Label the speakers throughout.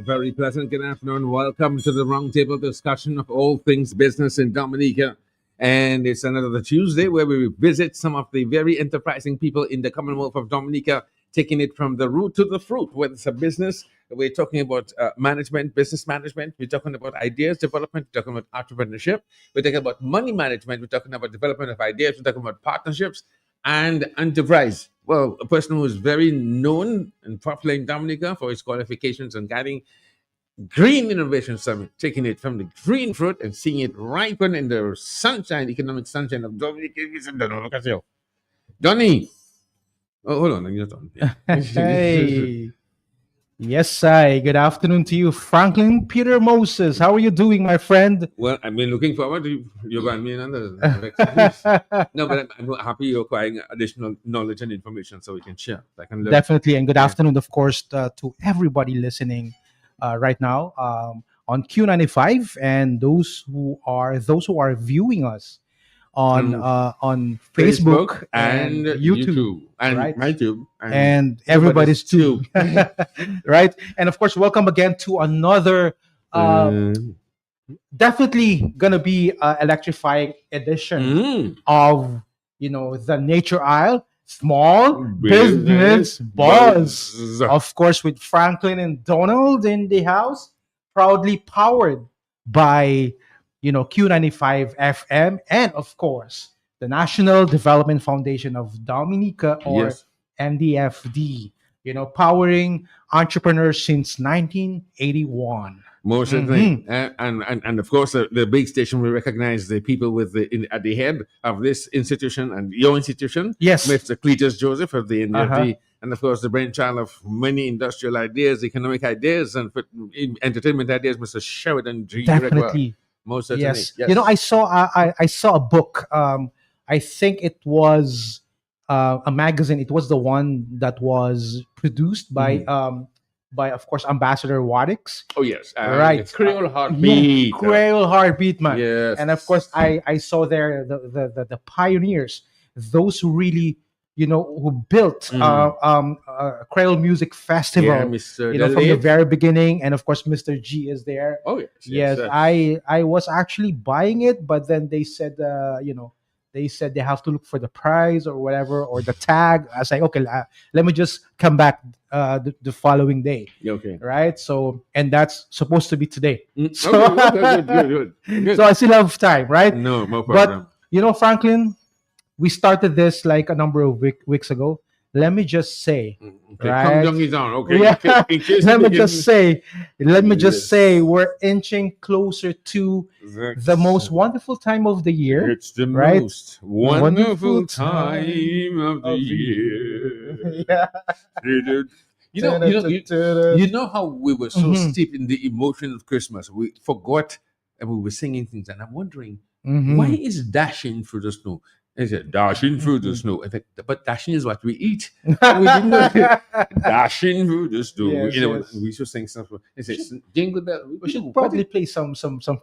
Speaker 1: Very pleasant good afternoon. Welcome to the roundtable discussion of all things business in Dominica. And it's another Tuesday where we visit some of the very enterprising people in the Commonwealth of Dominica, taking it from the root to the fruit. Whether it's a business, we're talking about management, business management. We're talking about ideas development. We're talking about entrepreneurship. We're talking about money management. We're talking about development of ideas. We're talking about partnerships and enterprise. Well, a person who is very known and popular in Dominica for his qualifications and guiding Green Innovation Summit, taking it from the green fruit and seeing it ripen in the sunshine, economic sunshine of Dominica. Donnie. Oh, hold on. You're not on.
Speaker 2: Hey. Yes, I. Good afternoon to you, Franklin Peter Moses. How are you doing, my friend?
Speaker 1: Well, I've been looking forward to you going me another. No, but I'm happy you're acquiring additional knowledge and information so we can share. I can learn.
Speaker 2: Definitely. And good afternoon, of course, to everybody listening right now on Q95 and those who are viewing us on Facebook and YouTube,
Speaker 1: and
Speaker 2: right?
Speaker 1: YouTube
Speaker 2: and everybody's too. Right? And of course, welcome again to another definitely gonna be electrifying edition of the Nature Isle Small Business Buzz. Of course, with Franklin and Donald in the house, proudly powered by Q95 FM and of course the National Development Foundation of Dominica, or NDFD, powering entrepreneurs since 1981.
Speaker 1: Most certainly. And of course, the big station will recognize the people at the head of this institution and your institution.
Speaker 2: Yes.
Speaker 1: Mr. Cletus Joseph of the NDFD. And of course, the brainchild of many industrial ideas, economic ideas, and entertainment ideas, Mr. Sheridan G.
Speaker 2: Definitely.
Speaker 1: Most certainly.
Speaker 2: Yes. I saw a book. I think it was a magazine. It was the one that was produced by of course Ambassador Wadix.
Speaker 1: Oh yes,
Speaker 2: Right.
Speaker 1: Creole
Speaker 2: Yeah,
Speaker 1: Heartbeat.
Speaker 2: Creole Heartbeat, man.
Speaker 1: Yes.
Speaker 2: And of course, I saw there the pioneers, those who really, who built Creole Music
Speaker 1: Yeah,
Speaker 2: Festival,
Speaker 1: Mr.
Speaker 2: from the
Speaker 1: Delit.
Speaker 2: very beginning. And of course, Mr. G is there.
Speaker 1: Oh yes,
Speaker 2: Yes, I was actually buying it, but then they said, they said they have to look for the prize or whatever, or the tag. I was like, okay, let me just come back the following day.
Speaker 1: Okay.
Speaker 2: Right. So, and that's supposed to be today. So,
Speaker 1: Okay, good.
Speaker 2: so I still have time, right?
Speaker 1: No problem.
Speaker 2: But Franklin, we started this like a number of weeks ago. Let me just say,
Speaker 1: Okay,
Speaker 2: right?
Speaker 1: Countdown is on. Okay.
Speaker 2: Yeah.
Speaker 1: In case
Speaker 2: let me
Speaker 1: begin-
Speaker 2: just say,
Speaker 1: Yes.
Speaker 2: we're inching closer to the most wonderful time of the year.
Speaker 1: It's the
Speaker 2: right?
Speaker 1: most wonderful
Speaker 2: Wonderful
Speaker 1: time of the
Speaker 2: of the
Speaker 1: year.
Speaker 2: Yeah.
Speaker 1: You know how we were so
Speaker 2: Mhm.
Speaker 1: steep in the emotion of Christmas, we forgot and we were singing things, and I'm wondering
Speaker 2: Mhm.
Speaker 1: why is dashing through the snow? Is it dashing through the snow? I think, but dashing is what we eat. We didn't know dashing through the snow.
Speaker 2: Yes, yes.
Speaker 1: We should sing something. Is it jingle bell?
Speaker 2: We should probably play some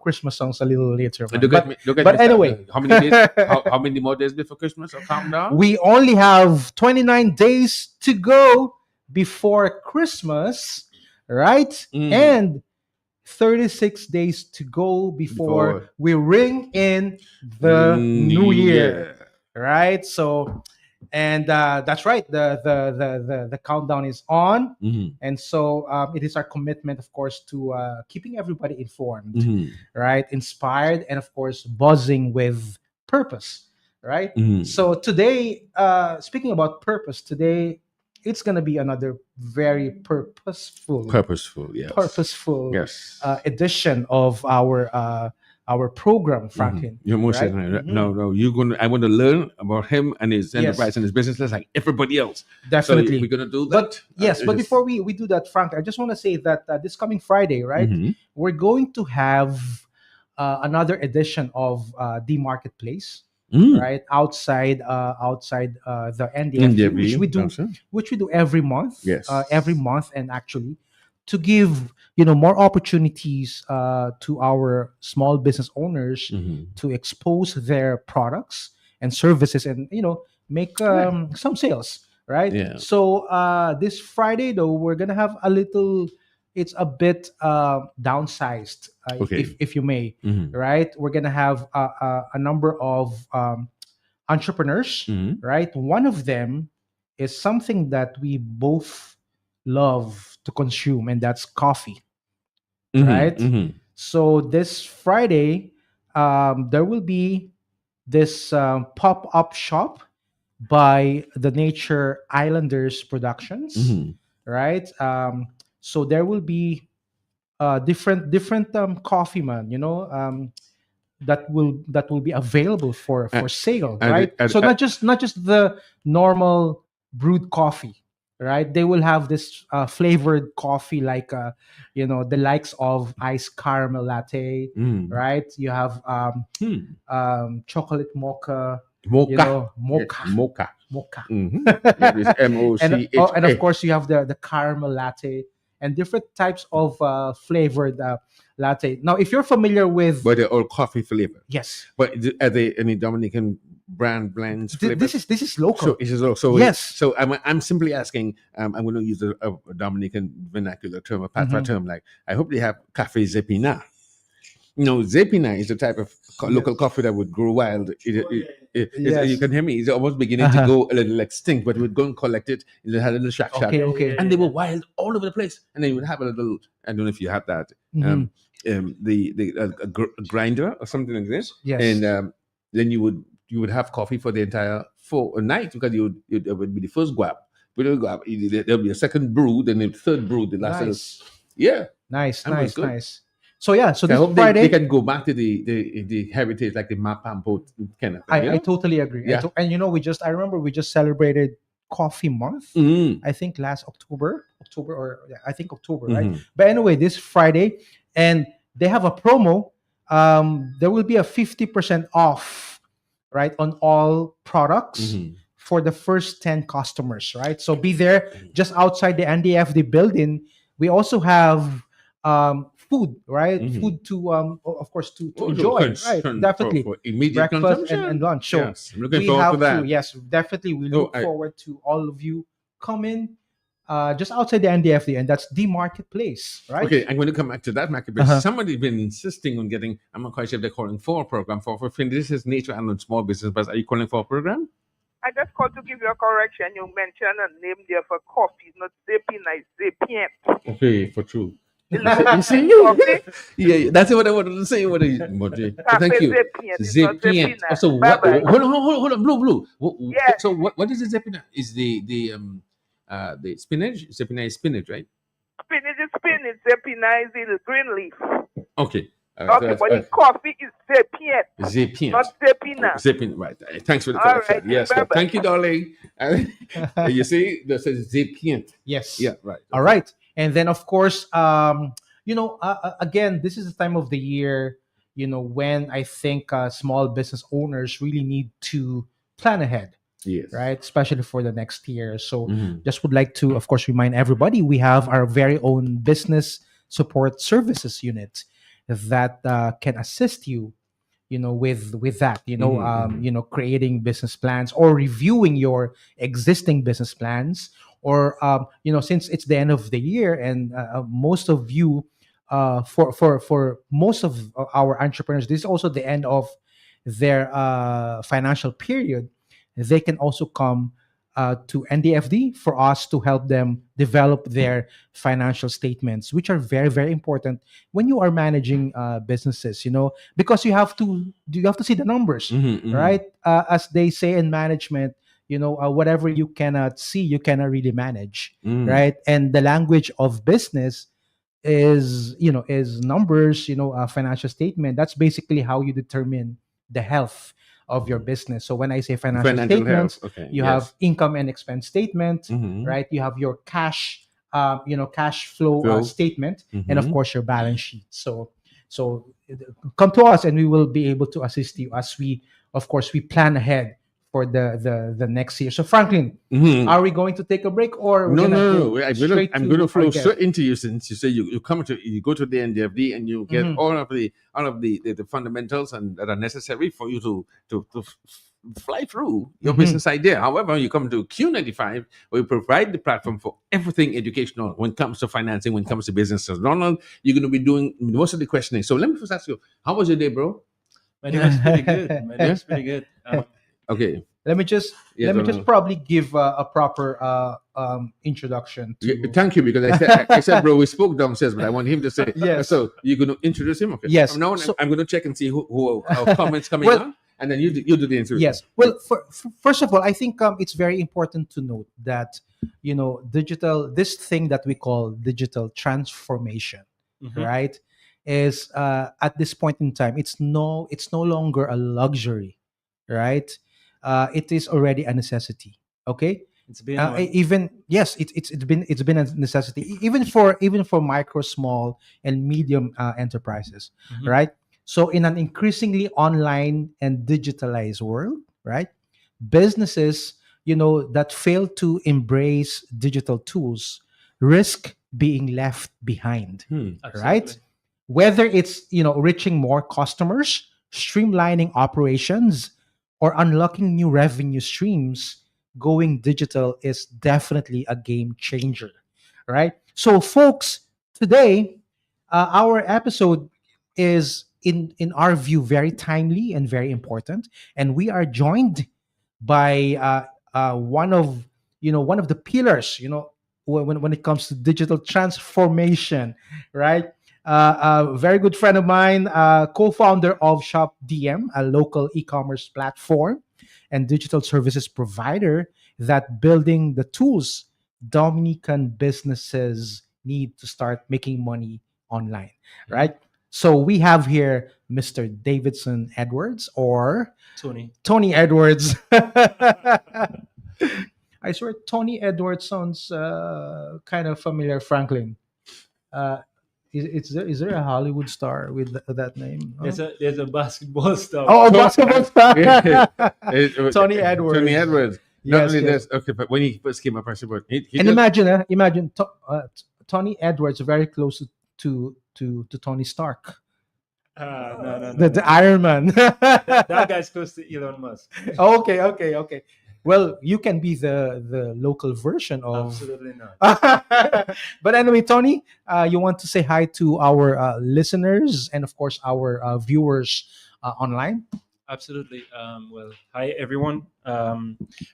Speaker 2: Christmas songs a little later. Man.
Speaker 1: Look at me. Look at
Speaker 2: but
Speaker 1: me.
Speaker 2: anyway.
Speaker 1: How many days? How many more days before Christmas? Or countdown?
Speaker 2: We only have 29 days to go before Christmas, right?
Speaker 1: Mm.
Speaker 2: And 36 days to go before we ring in the new year, right? So, and that's right. The countdown is on,
Speaker 1: Mhm.
Speaker 2: and so it is our commitment, of course, to keeping everybody informed,
Speaker 1: Mhm.
Speaker 2: right? Inspired, and of course, buzzing with purpose, right?
Speaker 1: Mhm.
Speaker 2: So today, speaking about purpose, today it's gonna be another very purposeful
Speaker 1: Purposeful, yes.
Speaker 2: edition of our program, Franklin.
Speaker 1: You're most
Speaker 2: right?
Speaker 1: certainly
Speaker 2: Mhm.
Speaker 1: no. You're gonna. I want to learn about him and his enterprise
Speaker 2: Yes.
Speaker 1: and his business just like everybody else.
Speaker 2: Definitely.
Speaker 1: So we're gonna do that.
Speaker 2: But yes, but before we do that, Frank, I just want to say that this coming Friday, right,
Speaker 1: Mhm.
Speaker 2: we're going to have another edition of the marketplace,
Speaker 1: Mm.
Speaker 2: right, outside the NDFU, which we do every month.
Speaker 1: Yes.
Speaker 2: Every month, and actually to give more opportunities to our small business owners
Speaker 1: Mhm.
Speaker 2: to expose their products and services, and make some sales, right?
Speaker 1: Yeah.
Speaker 2: So this Friday, though, we're gonna have a little. It's a bit downsized,
Speaker 1: Okay.
Speaker 2: if you may,
Speaker 1: Mhm.
Speaker 2: right? We're gonna have a number of entrepreneurs,
Speaker 1: Mhm.
Speaker 2: right? One of them is something that we both love to consume, and that's coffee,
Speaker 1: Mhm.
Speaker 2: right?
Speaker 1: Mhm.
Speaker 2: So this Friday, there will be this pop-up shop by the Nature Islanders Productions,
Speaker 1: Mhm.
Speaker 2: right? So there will be different coffee, man. That will be available for sale, right? So not just the normal brewed coffee, right? They will have this flavored coffee, like the likes of iced caramel latte,
Speaker 1: Mm.
Speaker 2: right? You have
Speaker 1: Hmm.
Speaker 2: chocolate mocha,
Speaker 1: Mocha.
Speaker 2: mocha,
Speaker 1: Yes, mocha.
Speaker 2: mocha.
Speaker 1: Mhm. It is MOCHA.
Speaker 2: And of course you have the caramel latte and different types of flavored latte. Now, if you're familiar with,
Speaker 1: But they're all coffee flavor.
Speaker 2: yes,
Speaker 1: But are they any Dominican brand blends?
Speaker 2: this is local.
Speaker 1: So this is also
Speaker 2: Yes.
Speaker 1: So I'm simply asking. I'm going to use a Dominican vernacular term, a patois
Speaker 2: Mhm.
Speaker 1: term. Like I hope they have cafe zepina. Zepina is the type of local coffee that would grow wild.
Speaker 2: Yes.
Speaker 1: You can hear me. It's almost beginning to go a little extinct, but we'd go and collect it. It had a little shack,
Speaker 2: Okay.
Speaker 1: and they were wild all over the place. And then you would have a little. I don't know if you have that.
Speaker 2: Mhm.
Speaker 1: A grinder or something like this.
Speaker 2: Yes.
Speaker 1: And then you would have coffee for the entire night, because it would be the first guap. But there'll be a second brew, then the third brew, the last.
Speaker 2: Nice.
Speaker 1: Yeah.
Speaker 2: Nice.
Speaker 1: That was good.
Speaker 2: So yeah, so
Speaker 1: I
Speaker 2: this
Speaker 1: hope
Speaker 2: Friday,
Speaker 1: they can go back to the heritage, like the Mapampo kind of thing.
Speaker 2: I totally agree.
Speaker 1: Yeah.
Speaker 2: And I remember we just celebrated Coffee Month.
Speaker 1: Mhm.
Speaker 2: I think last October, right?
Speaker 1: Mhm.
Speaker 2: But anyway, this Friday, and they have a promo. There will be a 50% off, right, on all products
Speaker 1: Mhm.
Speaker 2: for the first 10 customers, right? So be there just outside the NDFD building. We also have food, right?
Speaker 1: Mhm.
Speaker 2: Food to, of course, to
Speaker 1: Oh, no,
Speaker 2: enjoy, right? Definitely.
Speaker 1: for immediate
Speaker 2: Breakfast and
Speaker 1: consumption.
Speaker 2: lunch. So
Speaker 1: Yes, I'm looking
Speaker 2: we
Speaker 1: forward to
Speaker 2: have to,
Speaker 1: that.
Speaker 2: yes, definitely. We
Speaker 1: No,
Speaker 2: look forward to all of you coming just outside the NDFD, and that's the marketplace, right?
Speaker 1: okay, I'm going to come back to that marketplace.
Speaker 2: Uh-huh.
Speaker 1: Somebody's been insisting on getting, I'm not quite sure if they're calling for a program for this is nature and small business, but are you calling for a program?
Speaker 3: I just called to give you a correction. You mentioned a name there for coffee. It's not Zepina, it's Zapient.
Speaker 1: Okay, for true.
Speaker 3: You
Speaker 1: see,
Speaker 3: coffee?
Speaker 1: yeah, that's what I wanted to say. Thank you.
Speaker 3: Zapient. It's not
Speaker 1: Zapient.
Speaker 3: Zepina.
Speaker 1: So what?
Speaker 3: Bye-bye.
Speaker 1: Hold on, blue.
Speaker 3: Yes.
Speaker 1: So what is the Zapina? Is the spinach? Zapina is spinach, right?
Speaker 3: Spinach is spinach. Zepina is the green leaf.
Speaker 1: Okay.
Speaker 3: Okay, but the coffee is Zapient,
Speaker 1: Zapient.
Speaker 3: not Zepina.
Speaker 1: Zapient, right. Thanks for the
Speaker 3: All
Speaker 1: correction.
Speaker 3: right,
Speaker 1: Yes,
Speaker 3: bye-bye.
Speaker 1: thank you, darling. You see, that says Zapient.
Speaker 2: Yes.
Speaker 1: Yeah, right.
Speaker 2: All right. And then, of course, again, this is the time of the year, when I think small business owners really need to plan ahead,
Speaker 1: Yes.
Speaker 2: right? Especially for the next year. So
Speaker 1: Mhm.
Speaker 2: just would like to, of course, remind everybody we have our very own business support services unit that can assist you, with that, creating business plans or reviewing your existing business plans, or since it's the end of the year, and most of you, for most of our entrepreneurs, this is also the end of their financial period. They can also come to NDFD for us to help them develop their financial statements, which are very, very important when you are managing businesses. Because you have to see the numbers,
Speaker 1: Mhm, mhm.
Speaker 2: right? As they say in management, whatever you cannot see, you cannot really manage,
Speaker 1: Mm.
Speaker 2: right? And the language of business is numbers, a financial statement. That's basically how you determine the health of your business. So when I say financial
Speaker 1: Financial health.
Speaker 2: statements,
Speaker 1: Okay.
Speaker 2: you
Speaker 1: yes.
Speaker 2: have income and expense statement,
Speaker 1: Mhm.
Speaker 2: right? You have your cash flow
Speaker 1: Flow.
Speaker 2: statement, and of
Speaker 1: Mhm.
Speaker 2: course your balance sheet. So come to us, and we will be able to assist you as we, of course, we plan ahead for the next year. So Franklin,
Speaker 1: Mhm.
Speaker 2: are we going to take a break, or we're
Speaker 1: No,
Speaker 2: gonna
Speaker 1: no, no,
Speaker 2: go
Speaker 1: no.
Speaker 2: straight
Speaker 1: I'm gonna
Speaker 2: to our
Speaker 1: flow
Speaker 2: guest?
Speaker 1: straight into you since you say you go to the NDFD and you get
Speaker 2: Mhm.
Speaker 1: all of the fundamentals and that are necessary for you to fly through your
Speaker 2: Mhm.
Speaker 1: business idea. However, you come to Q95, we provide the platform for everything educational when it comes to financing, when it comes to businesses. Donald, you're gonna be doing most of the questioning. So let me first ask you, how was your day, bro?
Speaker 4: My day was pretty good. My day was pretty good.
Speaker 1: Okay.
Speaker 2: Let me just
Speaker 1: Yeah,
Speaker 2: let me
Speaker 1: Donald.
Speaker 2: just probably give a proper introduction
Speaker 1: Yeah,
Speaker 2: to.
Speaker 1: thank you, because I said, bro, we spoke downstairs, but I want him to say.
Speaker 2: Yes.
Speaker 1: So you're going to introduce him, okay?
Speaker 2: Yes.
Speaker 1: From now on,
Speaker 2: So-
Speaker 1: I'm going to check and see who our comments coming
Speaker 2: Well-
Speaker 1: on, and then you do the introduction.
Speaker 2: Yes. Well, first of all, I think it's very important to note that this thing that we call digital transformation,
Speaker 4: Mhm.
Speaker 2: right, is at this point in time, it's no longer a luxury, right? It is already a necessity. Okay.
Speaker 4: It's been one.
Speaker 2: Even yes, it's been a necessity, even for micro, small, and medium enterprises,
Speaker 4: Mhm.
Speaker 2: right? So in an increasingly online and digitalized world, right, businesses that fail to embrace digital tools risk being left behind, right?
Speaker 4: Absolutely.
Speaker 2: Whether it's reaching more customers, streamlining operations, or unlocking new revenue streams, going digital is definitely a game changer, right? So folks, today our episode is in our view very timely and very important, and we are joined by one of the pillars, when it comes to digital transformation, right? A very good friend of mine, co-founder of Shop DM, a local e-commerce platform and digital services provider that building the tools Dominican businesses need to start making money online, right? So we have here Mr. Davidson Edwards, or
Speaker 4: Tony.
Speaker 2: Tony Edwards. I swear Tony Edwards sounds kind of familiar, Franklin. Uh, is there a Hollywood star with that name?
Speaker 4: There's a basketball star.
Speaker 2: Oh, a basketball star.
Speaker 1: Yeah.
Speaker 2: Tony Edwards.
Speaker 1: Tony Edwards. Not
Speaker 2: Yes,
Speaker 1: only
Speaker 2: yes.
Speaker 1: this, okay, but when he first came up, I said, "Well, he
Speaker 2: And
Speaker 1: just,
Speaker 2: imagine Tony Edwards very close to Tony Stark,
Speaker 4: No, no, no,
Speaker 2: the
Speaker 4: no.
Speaker 2: Iron Man.
Speaker 4: That guy's close to Elon Musk.
Speaker 2: Okay, okay, okay. Well, you can be the local version of.
Speaker 4: Absolutely not.
Speaker 2: But anyway, Tony, you want to say hi to our listeners and of course our viewers online.
Speaker 4: Absolutely. Well, hi everyone.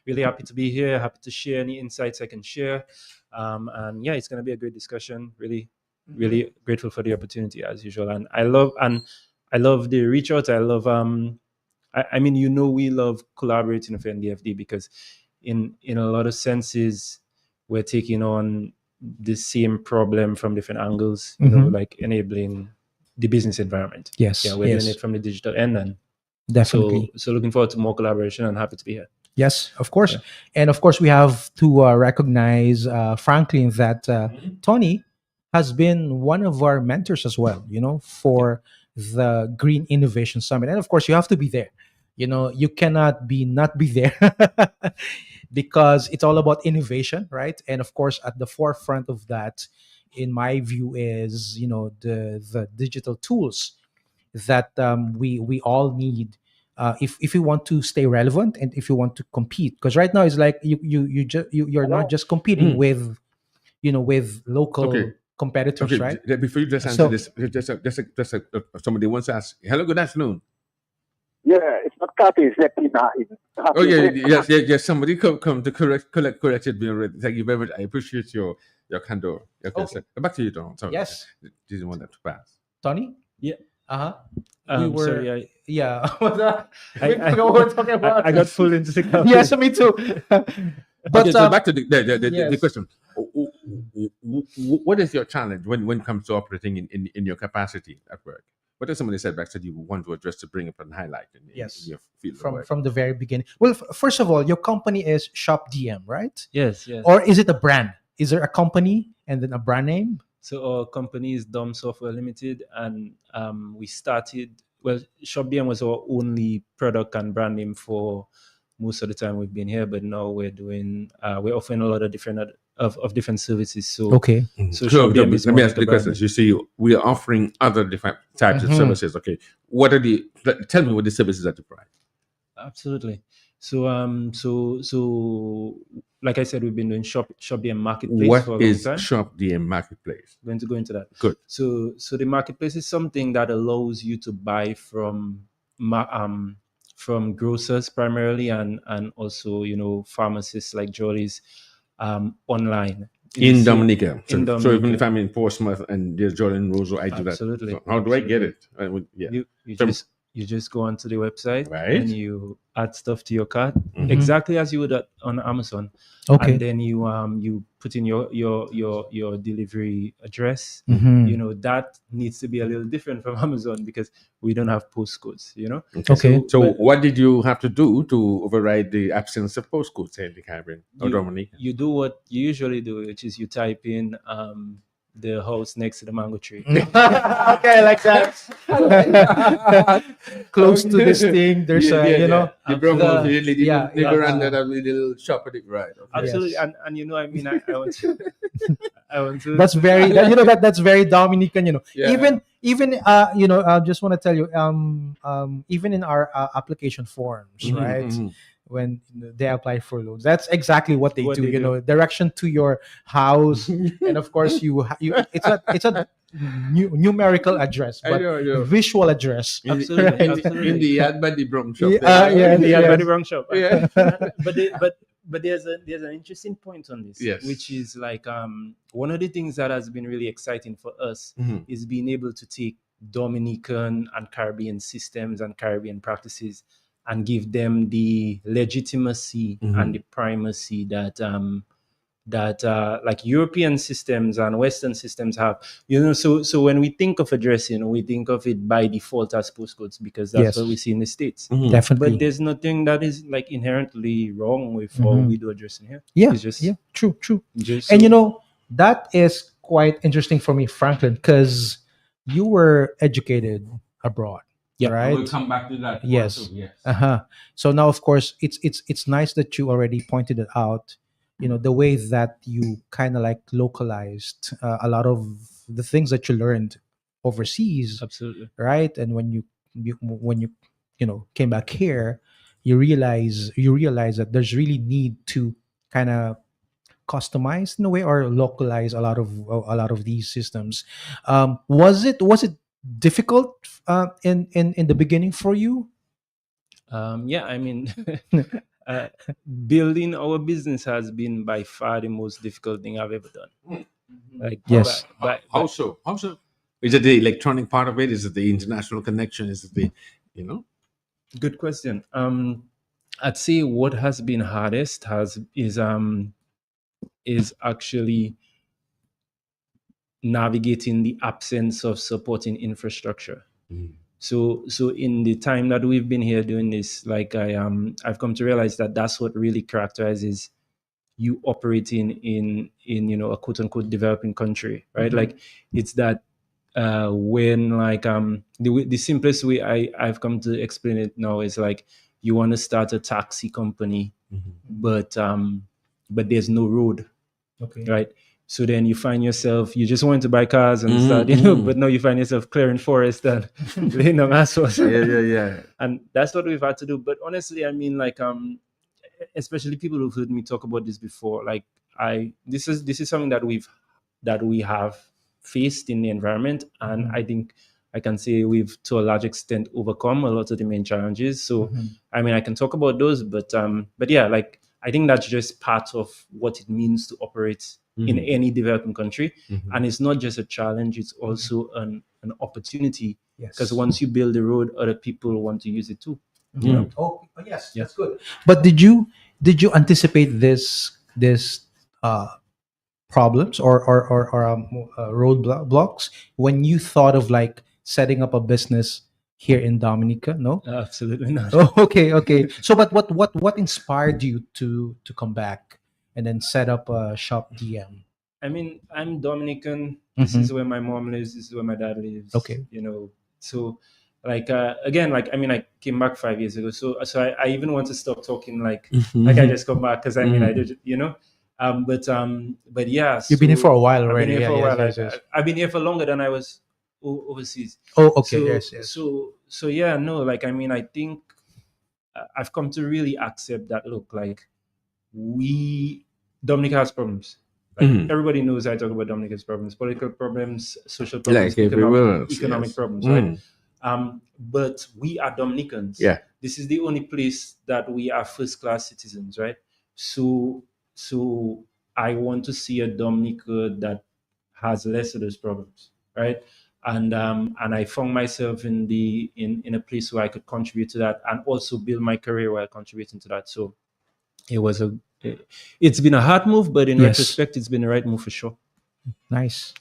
Speaker 4: Really happy to be here. Happy to share any insights I can share. And yeah, it's going to be a great discussion. Really, really grateful for the opportunity as usual. And I love the reach out. I love I mean, we love collaborating with NDFD because in a lot of senses we're taking on the same problem from different angles. Like enabling the business environment.
Speaker 2: Yes,
Speaker 4: Yeah, we're doing it from the digital end, and
Speaker 2: definitely.
Speaker 4: so looking forward to more collaboration and happy to be here.
Speaker 2: Yes, of course.
Speaker 4: Yeah.
Speaker 2: And of course, we have to recognize Franklin that Tony has been one of our mentors as well, for the Green Innovation Summit. And of course, you have to be there. You cannot not be there because it's all about innovation, right? And of course, at the forefront of that, in my view, is, the digital tools that we all need if you want to stay relevant and if you want to compete, because right now it's like you're not just competing with with local
Speaker 1: Okay.
Speaker 2: competitors,
Speaker 1: okay.
Speaker 2: right?
Speaker 1: Before you just answer
Speaker 2: So-
Speaker 1: this, somebody wants to ask. Hello, good afternoon.
Speaker 5: Yeah, it's not Kathy, it's Lepina.
Speaker 1: Oh yeah, yes. Somebody come to corrected me already. Thank you very much. I appreciate your candor. Okay,
Speaker 2: Okay.
Speaker 1: so back to you, Don. Sorry.
Speaker 2: Yes.
Speaker 1: Didn't want that to pass.
Speaker 2: Tony.
Speaker 4: Yeah.
Speaker 2: Uh-huh. We were
Speaker 4: Sorry,
Speaker 2: yeah.
Speaker 4: I-
Speaker 2: We forgot what we're talking about.
Speaker 4: I got pulled into the conversation.
Speaker 2: Yes, me too. But
Speaker 1: Okay, so back to the
Speaker 2: yes.
Speaker 1: question. What is your challenge when it comes to operating in your capacity at work? What are some of the setbacks that you want to address to bring up and highlight in
Speaker 2: Yes.
Speaker 1: your field of
Speaker 2: from
Speaker 1: work?
Speaker 2: from the very beginning. Well, first of all, your company is Shop DM, right?
Speaker 4: Yes, yes.
Speaker 2: Or is it a brand? Is there a company and then a brand name?
Speaker 4: So our company is Dom Software Limited, and we started. Well, ShopDM was our only product and brand name for most of the time we've been here, but now we're doing we're offering a lot of different of different services. So
Speaker 2: Okay.
Speaker 4: so
Speaker 1: So
Speaker 4: ShopDM is
Speaker 1: let me
Speaker 4: one
Speaker 1: ask
Speaker 4: of the
Speaker 1: the
Speaker 4: brand
Speaker 1: questions. You see, we are offering other different types of
Speaker 2: Mhm.
Speaker 1: services. Okay, what are tell me what the services that you provide?
Speaker 4: Absolutely. So like I said, we've been doing ShopDM Marketplace for a
Speaker 1: What
Speaker 4: long
Speaker 1: is
Speaker 4: time.
Speaker 1: Shop DM Marketplace?
Speaker 4: Going to go into that.
Speaker 1: Good.
Speaker 4: So the marketplace is something that allows you to buy from grocers primarily, and also pharmacists like Jolly's online
Speaker 1: In
Speaker 4: the same-
Speaker 1: Dominica. So,
Speaker 4: in
Speaker 1: so even
Speaker 4: Dominica.
Speaker 1: if I'm in Portsmouth and there's Jordan Roseau, I do
Speaker 4: Absolutely.
Speaker 1: that. So how do I get
Speaker 4: Absolutely.
Speaker 1: it? Yeah.
Speaker 4: You
Speaker 1: So-
Speaker 4: just go onto the website,
Speaker 1: Right.
Speaker 4: and you add stuff to your cart
Speaker 1: Mhm.
Speaker 4: exactly as you would on Amazon.
Speaker 2: Okay.
Speaker 4: And then you put in your delivery address.
Speaker 2: Mhm.
Speaker 4: That needs to be a little different from Amazon because we don't have postcodes.
Speaker 2: Okay.
Speaker 1: So
Speaker 4: but
Speaker 1: what did you have to do to override the absence of postcodes in the Caribbean or
Speaker 4: You-
Speaker 1: Dominica?
Speaker 4: you do what you usually do, which is you type in the house next to the mango tree.
Speaker 2: Okay, like that. Close to this thing, there's
Speaker 1: Yeah,
Speaker 2: a
Speaker 1: The
Speaker 4: Absolutely.
Speaker 1: Bromo, the
Speaker 2: yeah,
Speaker 1: veranda, that little shop at it, right? Okay.
Speaker 4: Absolutely.
Speaker 2: Yes.
Speaker 4: And I mean, I want to I want to
Speaker 2: That's very that's very Dominican.
Speaker 1: Yeah.
Speaker 2: Even I just want to tell you even in our application forms,
Speaker 1: Mhm,
Speaker 2: right?
Speaker 1: mhm.
Speaker 2: When they apply for loans, that's exactly what they
Speaker 4: What
Speaker 2: do.
Speaker 4: they do.
Speaker 2: Direction to your house, and of course you it's a numerical address,
Speaker 1: I
Speaker 2: but
Speaker 1: know.
Speaker 2: visual address.
Speaker 4: Absolutely,
Speaker 2: Right.
Speaker 4: absolutely.
Speaker 1: In the Adbadi Brom shop.
Speaker 2: Yeah,
Speaker 1: there.
Speaker 2: yeah,
Speaker 4: Yeah,
Speaker 2: yeah.
Speaker 4: by the wrong shop.
Speaker 1: Yeah.
Speaker 4: But there's an interesting point on this,
Speaker 1: Yes.
Speaker 4: which is like one of the things that has been really exciting for us
Speaker 1: Mhm.
Speaker 4: is being able to take Dominican and Caribbean systems and Caribbean practices and give them the legitimacy
Speaker 1: Mhm.
Speaker 4: and the primacy that like European systems and Western systems have. So when we think of addressing, we think of it by default as postcodes because that's
Speaker 2: Yes.
Speaker 4: what we see in the States.
Speaker 1: Mhm.
Speaker 2: Definitely.
Speaker 4: But there's nothing that is like inherently wrong with how
Speaker 2: Mhm.
Speaker 4: we do addressing here.
Speaker 2: Yeah,
Speaker 4: It's just,
Speaker 2: yeah, true.
Speaker 4: just
Speaker 2: And that is quite interesting for me, Franklin, because you were educated abroad.
Speaker 4: Yeah.
Speaker 2: right?
Speaker 1: We'll come back to that. One
Speaker 2: Yes.
Speaker 1: too, yes.
Speaker 2: So now, of course, it's nice that you already pointed it out. The way that you kind of like localized a lot of the things that you learned overseas,
Speaker 4: Absolutely.
Speaker 2: right? And when you came back here, you realize that there's really need to kind of customize in a way or localize a lot of these systems. Was it difficult in the beginning for you?
Speaker 4: Yeah, I mean, uh, building our business has been by far the most difficult thing I've ever done. Like,
Speaker 2: Yes.
Speaker 1: How so? How so? Is it the electronic part of it? Is it the international connection? Is it the, you know?
Speaker 4: good question. I'd say what has been hardest is actually navigating the absence of supporting infrastructure. So in the time that we've been here doing this, like I've come to realize that that's what really characterizes you operating in a quote unquote developing country, right? Like it's that when like the simplest way I've come to explain it now is like you want to start a taxi company, but there's no road,
Speaker 2: Okay.
Speaker 4: right? So then you find yourself, you just want to buy cars and start, but now you find yourself clearing forest and laying on asphalt.
Speaker 1: Yeah.
Speaker 4: And that's what we've had to do. But honestly, I mean, like, especially people who've heard me talk about this before, like this is something that we have faced in the environment, and I think I can say we've to a large extent overcome a lot of the main challenges. So I mean, I can talk about those, but yeah, like I think that's just part of what it means to operate in any developing country. And it's not just a challenge, it's also an opportunity,
Speaker 2: Yes.
Speaker 4: because once you build the road, other people want to use it too.
Speaker 2: Oh, yes,
Speaker 4: Yeah.
Speaker 2: that's good. But did you anticipate this problems or roadblocks when you thought of like setting up a business here in Dominica? No.
Speaker 4: Absolutely not.
Speaker 2: Oh, okay. So, but what inspired you to come back and then set up a shop DM?
Speaker 4: I mean, I'm Dominican. This is where my mom lives. This is where my dad lives.
Speaker 2: Okay.
Speaker 4: So like again, like I mean, I came back 5 years ago. So I even want to stop talking like I just come back, because I mean I did, but yeah.
Speaker 2: You've been here for a while
Speaker 4: I've been
Speaker 2: already.
Speaker 4: here
Speaker 2: Yeah,
Speaker 4: for a
Speaker 2: yes,
Speaker 4: while.
Speaker 2: yes, yes.
Speaker 4: I've been here for longer than I was overseas.
Speaker 2: Oh, okay.
Speaker 4: So
Speaker 2: Yes, yes.
Speaker 4: so yeah, no, like I mean, I think I've come to really accept that. Look, like Dominica has problems. Like everybody knows I talk about Dominica's problems, political problems, social problems,
Speaker 1: Like everywhere else,
Speaker 4: economic
Speaker 1: yes.
Speaker 4: problems, right? But we are Dominicans.
Speaker 1: Yeah.
Speaker 4: This is the only place that we are first class citizens, right? So I want to see a Dominica that has less of those problems, right? And I found myself in a place where I could contribute to that and also build my career while contributing to that. So it's been a hard move, but in
Speaker 2: Yes.
Speaker 4: retrospect, it's been the right move for sure.
Speaker 2: Nice.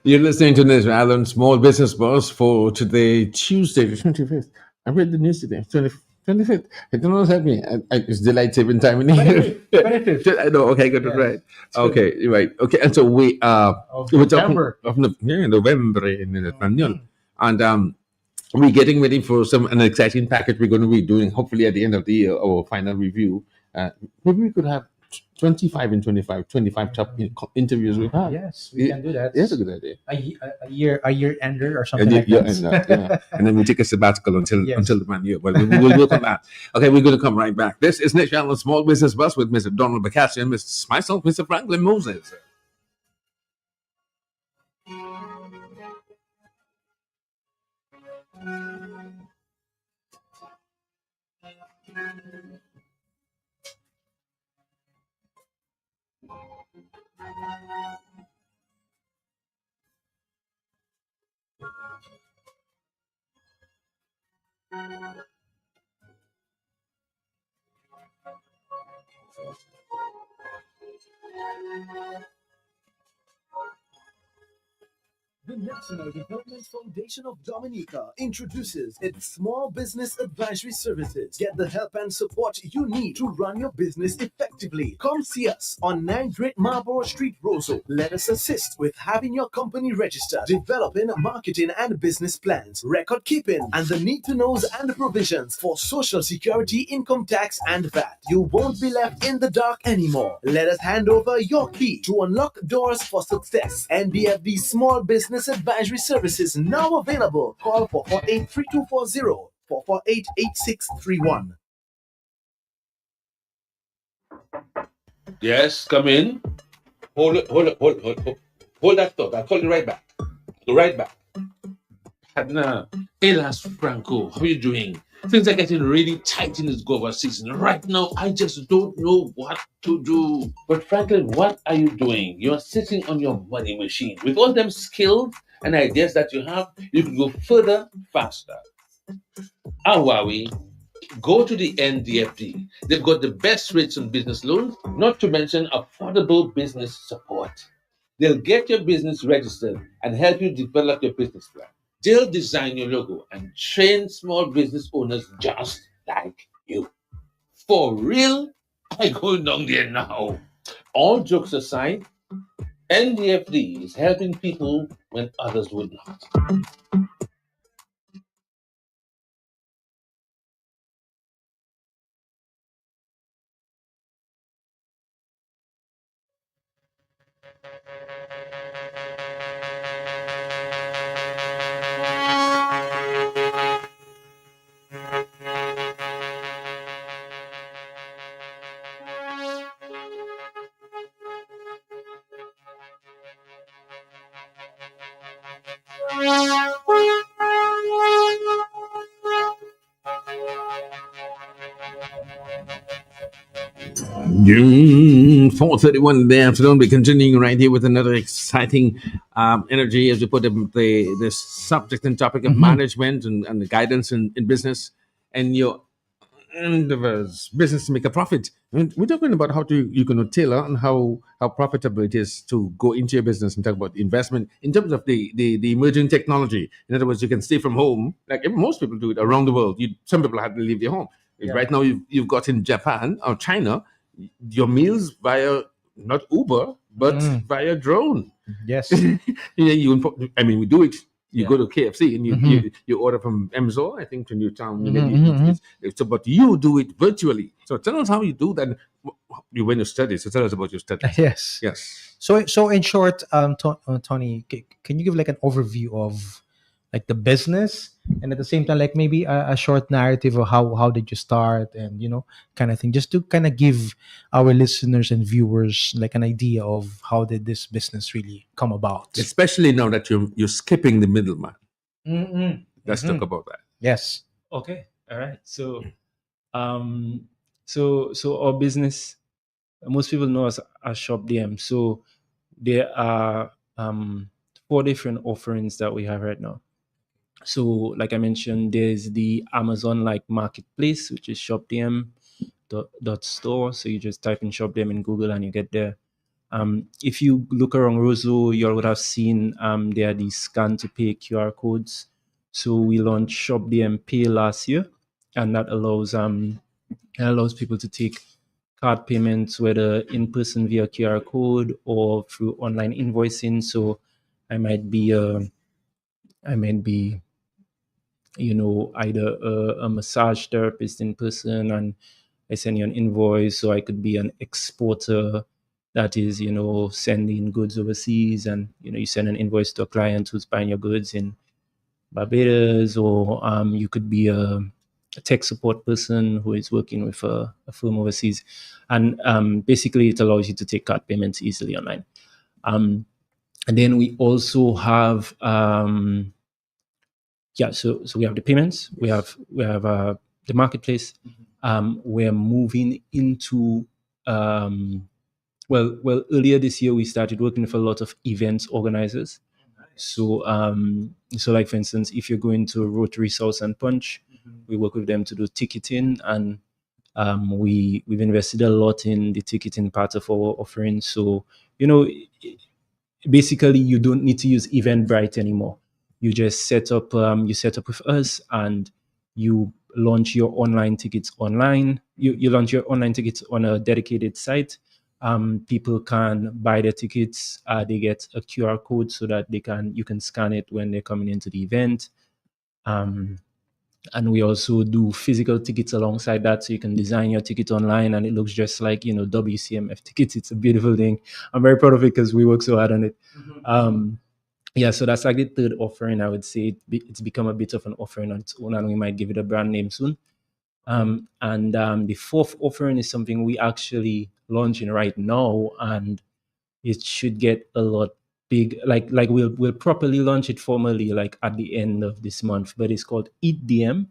Speaker 1: You're listening to this Alan Small Business Boss for today, Tuesday, the 25th. I read the news today, 25th. I don't know what's happening. It's daylight saving time in here.
Speaker 2: 25th.
Speaker 1: I know. Okay, good,
Speaker 2: Yes.
Speaker 1: right. Okay, right. Okay, and so we're talking
Speaker 2: November.
Speaker 1: of November in Espanol, and we're getting ready for an exciting package we're going to be doing. Hopefully, at the end of the year, our final review. Maybe we could have 25 top interviews we've had.
Speaker 2: Yes, we can do that.
Speaker 1: That's a good idea.
Speaker 2: A year ender or something like
Speaker 1: Yeah,
Speaker 2: that.
Speaker 1: and then we take a sabbatical until
Speaker 2: Yes.
Speaker 1: the man year. But we'll work on that. Okay, we're going to come right back. This is Nick Allen Small Business Bus with Mr. Donald Bacassi and myself, Mr. Franklin Moses.
Speaker 6: The National Development Foundation of Dominica introduces its Small Business Advisory Services. Get the help and support you need to run your business effectively. Come see us on 9 Great Marlborough Street, Roseau. Let us assist with having your company registered, developing marketing and business plans, record keeping, and the need-to-knows and provisions for Social Security, income tax, and VAT. You won't be left in the dark anymore. Let us hand over your key to unlock doors for success. NDFD Small Business Advisory Services now available. Call 448-3240, 448-8631.
Speaker 7: Yes, come in. Hold that thought. I'll call you right back. Right back. Adna, Elas Franco, how are you doing? Things are getting really tight in this Goa season. Right now, I just don't know what to do. But Franklin, what are you doing? You're sitting on your money machine. With all them skills and ideas that you have, you can go further, faster. Huawei, go to the NDFD. They've got the best rates on business loans, not to mention affordable business support. They'll get your business registered and help you develop your business plan. They'll design your logo and train small business owners just like you. For real? I go down there now. All jokes aside, NDFD is helping people when others would not.
Speaker 1: June 4:31 in the afternoon. We're continuing right here with another exciting energy as we put the subject and topic of management and the guidance in business and your endeavors, business to make a profit. And we're talking about how you can tailor and how profitable it is to go into your business and talk about investment in terms of the emerging technology. In other words, you can stay from home, like most people do it around the world. Some people have to leave their home.
Speaker 2: Yeah.
Speaker 1: Right now, you've got in Japan or China your meals via not Uber but via drone.
Speaker 2: Yes.
Speaker 1: We do it. You
Speaker 2: Yeah.
Speaker 1: go to KFC and you order from Amazon, I think, to Newtown. So, but you do it virtually. So tell us how you do that. You went to study, so tell us about your studies.
Speaker 2: Yes.
Speaker 1: Yes.
Speaker 2: So in short, Tony, can you give like an overview of like the business, and at the same time, like maybe a short narrative of how did you start, and kind of thing, just to kind of give our listeners and viewers like an idea of how did this business really come about.
Speaker 1: Especially now that you're skipping the middleman.
Speaker 2: Mm-mm.
Speaker 1: Let's talk about that.
Speaker 2: Yes.
Speaker 4: Okay. All right. So, so our business, most people know us as Shop DM. So there are 4 different offerings that we have right now. So, like I mentioned, there's the Amazon like marketplace, which is shopdm.store. So you just type in shopdm in Google and you get there. If you look around Roseau, you would have seen there are these scan to pay QR codes. So we launched ShopDM Pay last year, and that allows people to take card payments, whether in person via QR code or through online invoicing. So I might be either a massage therapist in person, and I send you an invoice. So I could be an exporter that is, sending goods overseas, and you send an invoice to a client who's buying your goods in Barbados, or you could be a tech support person who is working with a firm overseas, and basically it allows you to take card payments easily online. And then we also have so we have the payments, we have the marketplace. We're moving into earlier this year we started working with a lot of events organizers. So like for instance, if you're going to Rotary Sauce and Punch, we work with them to do ticketing, and we've invested a lot in the ticketing part of our offering. So basically you don't need to use Eventbrite anymore. You just set up with us, and you launch your online tickets online. You launch your online tickets on a dedicated site. People can buy their tickets. They get a QR code so that you can scan it when they're coming into the event. And we also do physical tickets alongside that, so you can design your ticket online and it looks just like WCMF tickets. It's a beautiful thing. I'm very proud of it because we work so hard on it. Yeah, so that's like the third offering. I would say it's become a bit of an offering on its own, and we might give it a brand name soon. And the fourth offering is something we actually launching right now, and it should get a lot big. Like we'll properly launch it formally like at the end of this month. But it's called Eat DM,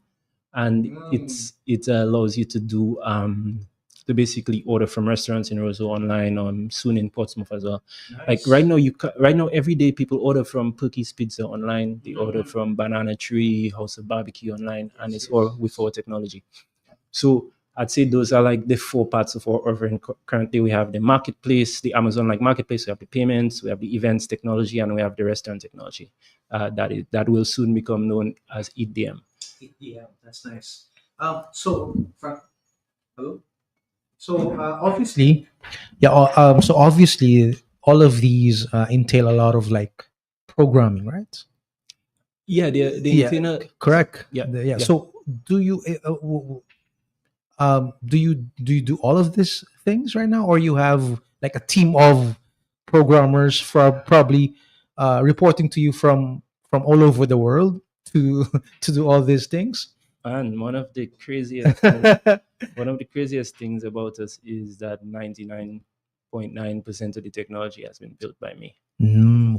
Speaker 4: and it allows you to do to basically order from restaurants in Roseau online, soon in Portsmouth as well. Like right now every day people order from Perky's Pizza online. They order from Banana Tree, House of Barbecue online, and it's all with our technology. So I'd say those are like the four parts of our offering. Currently, we have the marketplace, the Amazon like marketplace. We have the payments, we have the events technology, and we have the restaurant technology. That will soon become known as EDM.
Speaker 2: Yeah, that's nice. So, hello. So obviously, yeah. So obviously, all of these entail a lot of like programming, right?
Speaker 4: Yeah, the
Speaker 2: correct.
Speaker 4: Yeah,
Speaker 2: Yeah. So, do you do you do all of these things right now, or you have like a team of programmers from probably reporting to you from all over the world to to do all these things?
Speaker 4: And one of the craziest things about us is that 99.9% of the technology has been built by me.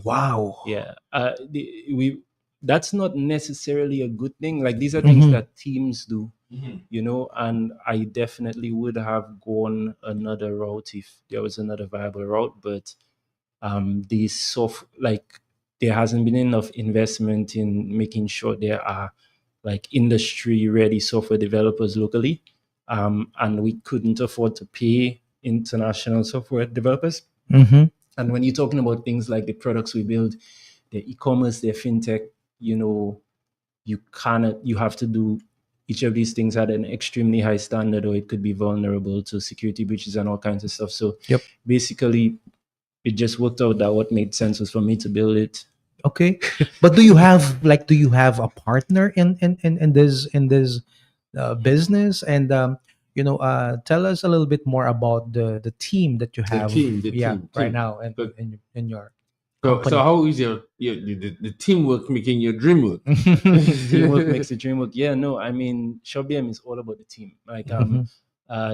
Speaker 2: Wow.
Speaker 4: Yeah. That's not necessarily a good thing. Like these are things that teams do, and I definitely would have gone another route if there was another viable route. But there hasn't been enough investment in making sure there are like industry ready software developers locally. And we couldn't afford to pay international software developers. And when you're talking about things like the products we build, the e-commerce, the fintech, you have to do each of these things at an extremely high standard, or it could be vulnerable to security breaches and all kinds of stuff. So basically, it just worked out that what made sense was for me to build it.
Speaker 2: Okay, but do you have a partner in this business? And tell us a little bit more about the team that you have.
Speaker 7: The team.
Speaker 2: Right now, and in your
Speaker 7: So
Speaker 2: company.
Speaker 7: how is the teamwork making your dream work?
Speaker 4: Teamwork makes the dream work. Yeah, no, I mean, ShopBM is all about the team. Like,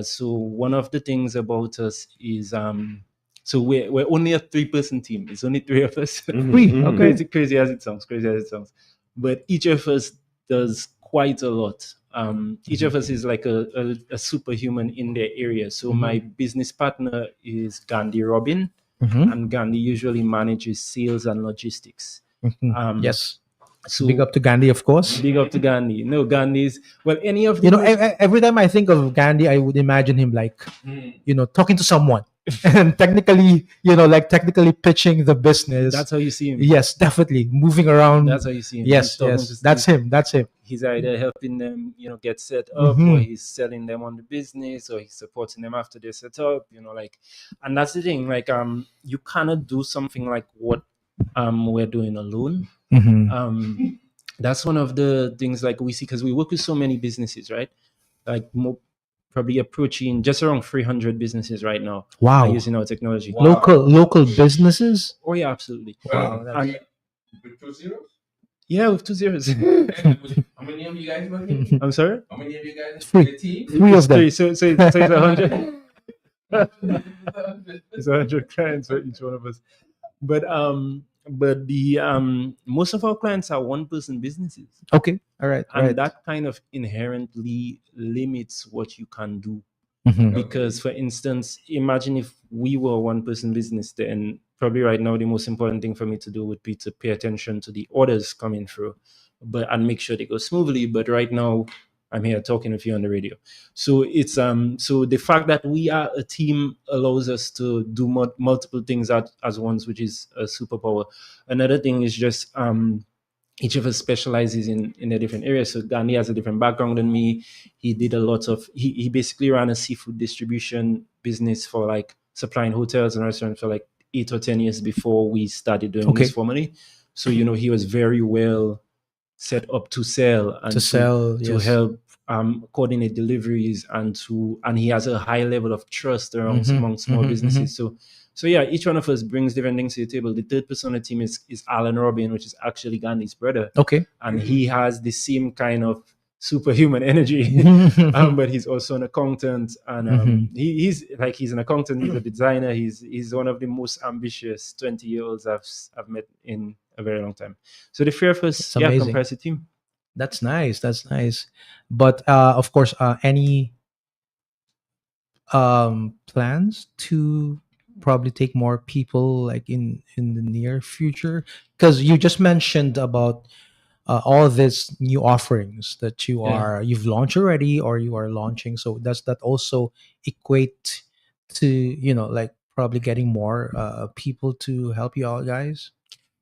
Speaker 4: so one of the things about us is, so we're only a 3-person team. It's only 3 of us.
Speaker 2: Okay.
Speaker 4: Crazy as it sounds. But each of us does quite a lot. Each of us is like a superhuman in their area. So my business partner is Gandhi Robin. And Gandhi usually manages sales and logistics.
Speaker 2: Yes.
Speaker 4: So
Speaker 2: Big up to Gandhi, of course.
Speaker 4: Big up to Gandhi. No, Gandhi's any of the
Speaker 2: every time I think of Gandhi, I would imagine him like, talking to someone and technically pitching the business.
Speaker 4: That's how you see him.
Speaker 2: Yes, definitely moving around.
Speaker 4: That's how you see him.
Speaker 2: Yes, that's him.
Speaker 4: He's either helping them, get set up, or he's selling them on the business, or he's supporting them after they're set up. And that's the thing. Like, you cannot do something like what we're doing alone. That's one of the things like we see, because we work with so many businesses, right? Like probably approaching just around 300 businesses right now.
Speaker 2: Wow.
Speaker 4: Using our technology.
Speaker 2: Wow. Local businesses?
Speaker 4: Oh yeah, absolutely.
Speaker 7: Wow.
Speaker 4: And
Speaker 7: With 2 zeros?
Speaker 4: Yeah, with 2 zeros.
Speaker 7: How many of you guys working?
Speaker 4: I'm sorry?
Speaker 7: How many of you guys?
Speaker 2: 3. 3 of them.
Speaker 4: So it's 100. It's 100 clients for each one of us. But the most of our clients are 1-person businesses.
Speaker 2: Okay. All right.
Speaker 4: And that kind of inherently limits what you can do. Because, for instance, imagine if we were a 1-person business, then probably right now the most important thing for me to do would be to pay attention to the orders coming through, and make sure they go smoothly. But right now, I'm here talking with you on the radio. So it's so the fact that we are a team allows us to do multiple things as once, which is a superpower. Another thing is just each of us specializes in a different area. So Gandhi has a different background than me. He did a lot of he basically ran a seafood distribution business for like supplying hotels and restaurants for like 8 or 10 years before we started doing this formally. So he was very well set up to sell and to help coordinate deliveries and he has a high level of trust around among small businesses. So yeah, each one of us brings different things to the table. The third person on the team is Alan Robin, which is actually Gandhi's brother.
Speaker 2: Okay.
Speaker 4: And he has the same kind of superhuman energy, but he's also an accountant, and he's an accountant, he's a designer, he's one of the most ambitious 20-year-olds I've met in a very long time. So the three of us comprise the team.
Speaker 2: That's nice. But of course, any plans to probably take more people like in the near future? Because you just mentioned about all these new offerings that you've launched already or you are launching. So does that also equate to like probably getting more people to help you out, guys?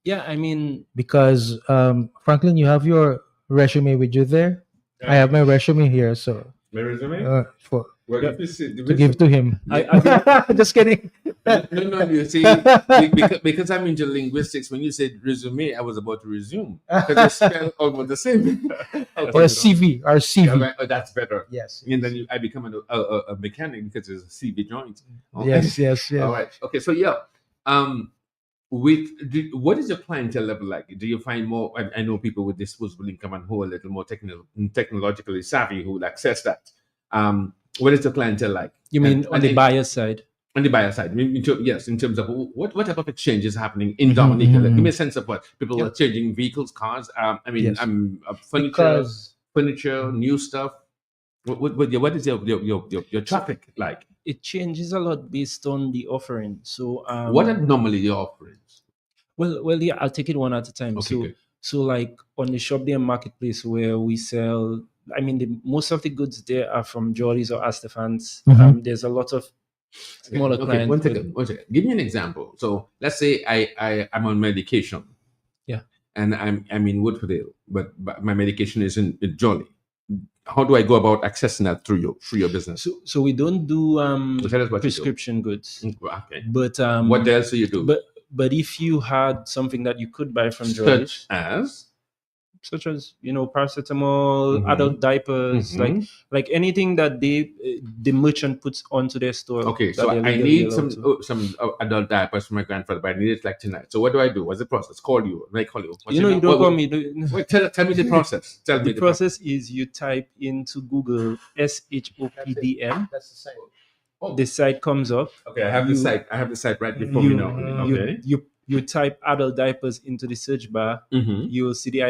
Speaker 4: Yeah, I mean,
Speaker 2: because Franklin, you have your resume with you there. I have my resume here, so
Speaker 1: my resume
Speaker 2: to give to him. Just kidding.
Speaker 1: No, you see, because I'm into linguistics, when you said resume, I was about to resume because they spell almost the same.
Speaker 2: Or a CV, our CV.
Speaker 1: Yeah, oh, that's better.
Speaker 2: Yes.
Speaker 1: And then I become a mechanic because it's a CV joint. Okay.
Speaker 2: Yes.
Speaker 1: All right. Okay. So what is your clientele level like? Do you find more? I know people with disposable income and who are a little more technologically savvy who would access that. What is the clientele like?
Speaker 4: You mean on the buyer side?
Speaker 1: On the buyer side, yes. In terms of what type of exchange is happening in Dominica, like, give me a sense of what people are changing vehicles, cars. Furniture, new stuff. What is your traffic like?
Speaker 4: It changes a lot based on the offering. So
Speaker 1: what are normally your offerings?
Speaker 4: Well, yeah, I'll take it one at a time.
Speaker 1: Okay,
Speaker 4: so like on the Shop DM marketplace where we sell, I mean, most of the goods there are from Jolly's or Astefans. There's a lot of smaller clients.
Speaker 1: One second. Give me an example. So let's say I'm on medication.
Speaker 4: Yeah.
Speaker 1: And I'm in Woodfordale, but my medication is in Jolly. How do I go about accessing that through your business?
Speaker 4: So we don't do prescription goods.
Speaker 1: Okay.
Speaker 4: But
Speaker 1: what else do you do?
Speaker 4: But if you had something that you could buy from Jolly's, such as paracetamol, adult diapers, like anything that the merchant puts onto their store.
Speaker 1: Okay, so I need some adult diapers for my grandfather, but I need it like tonight. So what do I do? What's the process? Call you. I call you.
Speaker 4: You don't call me.
Speaker 1: Wait, tell me the process. Tell me
Speaker 4: the process is you type into Google SHOPDM. That's the site. The site comes up.
Speaker 1: Okay, I have the site right before me now. Okay.
Speaker 4: You type adult diapers into the search bar. You will see the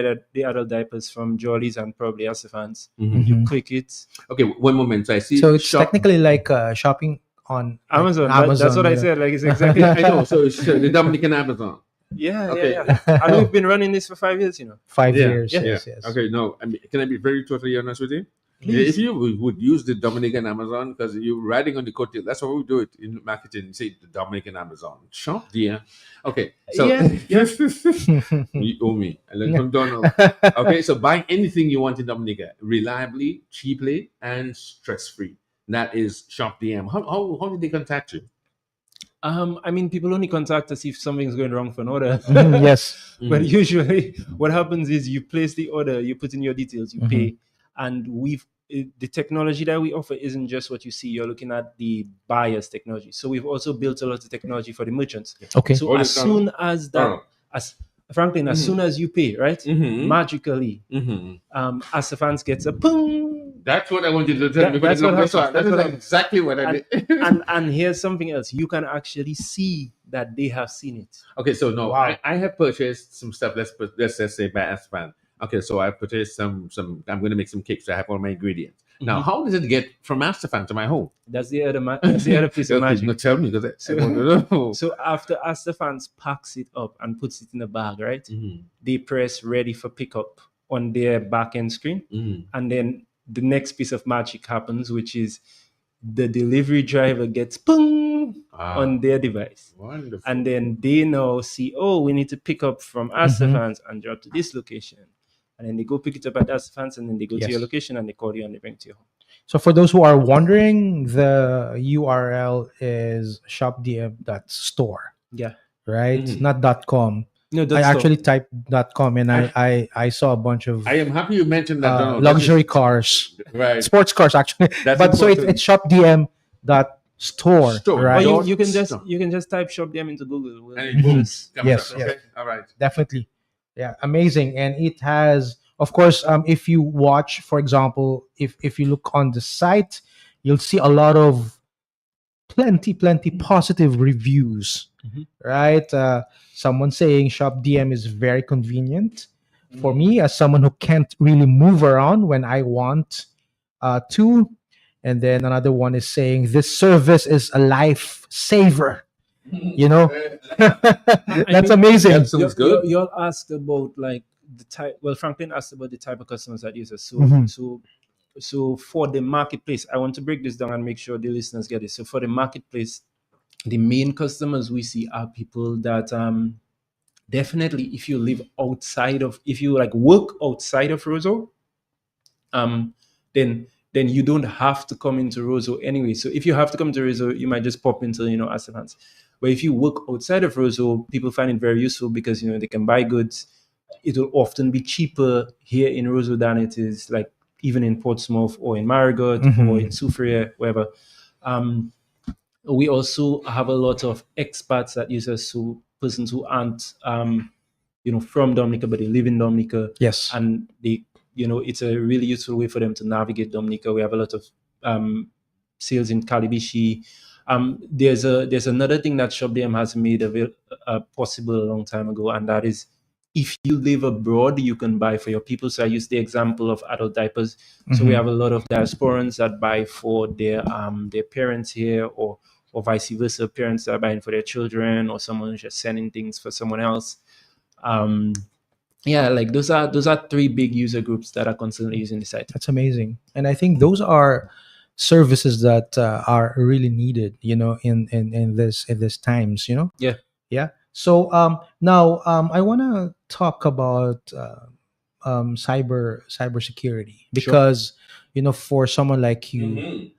Speaker 4: adult diapers from Jolly's and probably Astefans. You click it.
Speaker 1: Okay, one moment. So I see.
Speaker 2: So it's technically like shopping on
Speaker 4: Amazon. That's what I said. Like it's exactly.
Speaker 1: I know. So it's the Dominican Amazon.
Speaker 4: Yeah. And we've been running this for 5 years.
Speaker 2: 5 years.
Speaker 1: Yeah.
Speaker 2: Yes.
Speaker 1: Okay. No. Can I be very totally honest with you?
Speaker 4: Please.
Speaker 1: If you would use the Dominican Amazon, because you're riding on the coattail, that's how we do it in marketing. Say the Dominican Amazon. Shop, dear. Okay. So you owe me. And then from Donald. Okay. So buy anything you want in Dominica, reliably, cheaply, and stress-free. That is Shop DM. How did they contact you?
Speaker 4: I mean, people only contact us if something's going wrong for an order.
Speaker 2: Yes.
Speaker 4: But usually what happens is you place the order, you put in your details, you pay, and the technology that we offer isn't just what you see. You're looking at the buyer's technology. So we've also built a lot of technology for the merchants.
Speaker 2: Okay.
Speaker 4: So as soon as soon as you pay, right? Magically, Astefans gets a ping.
Speaker 1: That's what I wanted to tell you. That's exactly what I did.
Speaker 4: and here's something else. You can actually see that they have seen it.
Speaker 1: Okay, so no, wow. I have purchased some stuff. Let's just say by Astefan. Okay, so I purchased some. I'm going to make some cakes. So I have all my ingredients. Now, how does it get from Astefan to my home?
Speaker 4: That's the other piece of magic.
Speaker 1: No, tell me, because
Speaker 4: so after Astefan packs it up and puts it in a bag, right? They press ready for pickup on their back end screen, and then the next piece of magic happens, which is the delivery driver gets ping on their device.
Speaker 1: Wonderful.
Speaker 4: And then they now see, oh, we need to pick up from Astafans and drop to this location. And then they go pick it up at Astafans, and then they go to your location and they call you and they bring it to your home.
Speaker 2: So for those who are wondering, the URL is shopdm.store,
Speaker 4: Yeah.
Speaker 2: right? Not .com.
Speaker 4: No,
Speaker 2: I actually typed .com and I saw a bunch of
Speaker 1: I am happy you mentioned that. Donald.
Speaker 2: luxury cars,
Speaker 1: Right.
Speaker 2: sports cars actually.
Speaker 1: That's
Speaker 2: but so
Speaker 1: important.
Speaker 2: it's shopdm.store,
Speaker 1: Store.
Speaker 2: right?
Speaker 4: Or you can just type ShopDM into Google.
Speaker 1: And it boom.
Speaker 2: Yes,
Speaker 1: Comes up.
Speaker 2: yes.
Speaker 1: Okay. All right.
Speaker 2: Definitely. Yeah, amazing. And it has, of course, if you watch, for example, if you look on the site, you'll see a lot of plenty positive reviews, right? Someone saying Shop DM is very convenient for me as someone who can't really move around when I want to. And then another one is saying this service is a lifesaver. You know, that's amazing.
Speaker 1: That sounds good.
Speaker 4: You all asked about like the type. Well, Franklin asked about the type of customers that use us. So for the marketplace, I want to break this down and make sure the listeners get it. So for the marketplace, the main customers we see are people that definitely, if you live outside of, if you like work outside of Roseau, then you don't have to come into Roseau anyway. So if you have to come to Roseau, you might just pop into Astafans. But if you work outside of Roseau, people find it very useful because they can buy goods. It will often be cheaper here in Roseau than it is like even in Portsmouth or in Marigot or in Soufriere, wherever. We also have a lot of expats that use us, so persons who aren't from Dominica, but they live in Dominica.
Speaker 2: Yes.
Speaker 4: And they it's a really useful way for them to navigate Dominica. We have a lot of sales in Calibishi. There's another thing that ShopDM has made possible a long time ago, and that is if you live abroad, you can buy for your people. So I use the example of adult diapers. So we have a lot of diasporans that buy for their parents here, or vice versa, parents that are buying for their children, or someone who's just sending things for someone else. Like those are three big user groups that are constantly using the site.
Speaker 2: That's amazing. And I think those are services that are really needed, in this times, Yeah. So now I want to talk about cybersecurity because for someone like you,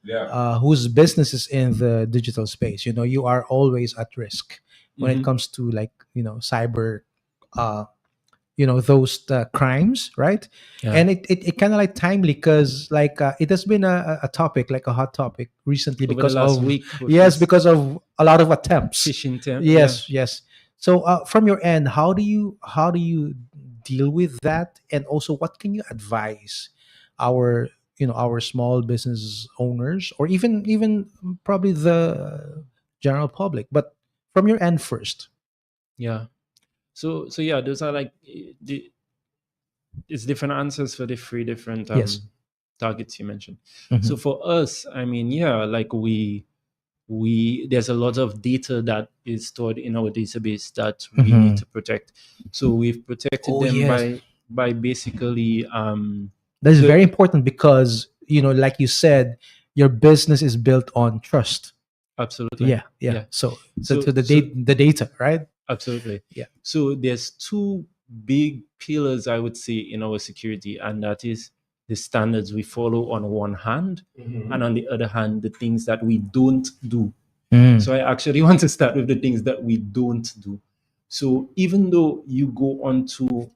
Speaker 2: whose business is in the digital space, you are always at risk when it comes to cyber. Those crimes, right? And it kind of like timely because it has been a topic, like a hot topic recently
Speaker 4: Over
Speaker 2: because
Speaker 4: the last
Speaker 2: of
Speaker 4: week,
Speaker 2: because of a lot of attempts.
Speaker 4: Phishing attempt.
Speaker 2: Yes. So from your end, how do you deal with that, and also what can you advise our small business owners, or even probably the general public, but from your end first?
Speaker 4: Yeah. So yeah, those are like it's different answers for the three different targets you mentioned. So for us, I mean, like we there's a lot of data that is stored in our database that we need to protect. So we've protected them by basically
Speaker 2: that's very important because like you said, your business is built on trust.
Speaker 4: Absolutely.
Speaker 2: Yeah. So the data, right?
Speaker 4: Absolutely.
Speaker 2: Yeah.
Speaker 4: So there's two big pillars, I would say, in our security, and that is the standards we follow on one hand, and on the other hand, the things that we don't do. So I actually want to start with the things that we don't do. So even though you go on to,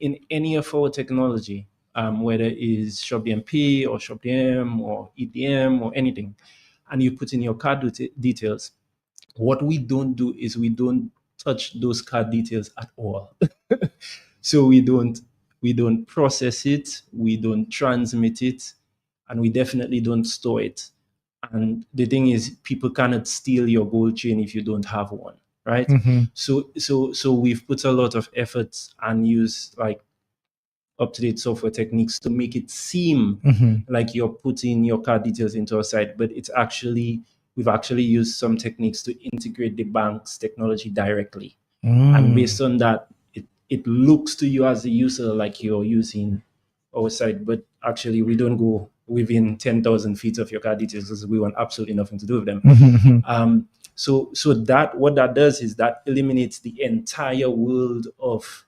Speaker 4: in any of our technology, whether it is ShopDMP or ShopDM or EDM or anything, and you put in your card details, what we don't do is we don't touch those card details at all. So we don't process it, we don't transmit it, and we definitely don't store it. And the thing is, people cannot steal your gold chain if you don't have one, right? So we've put a lot of efforts and use like up-to-date software techniques to make it seem like you're putting your card details into a site, but we've actually used some techniques to integrate the bank's technology directly. And based on that, it looks to you as a user like you're using our site, but actually we don't go within 10,000 feet of your card details because we want absolutely nothing to do with them. So that what that does is that eliminates the entire world of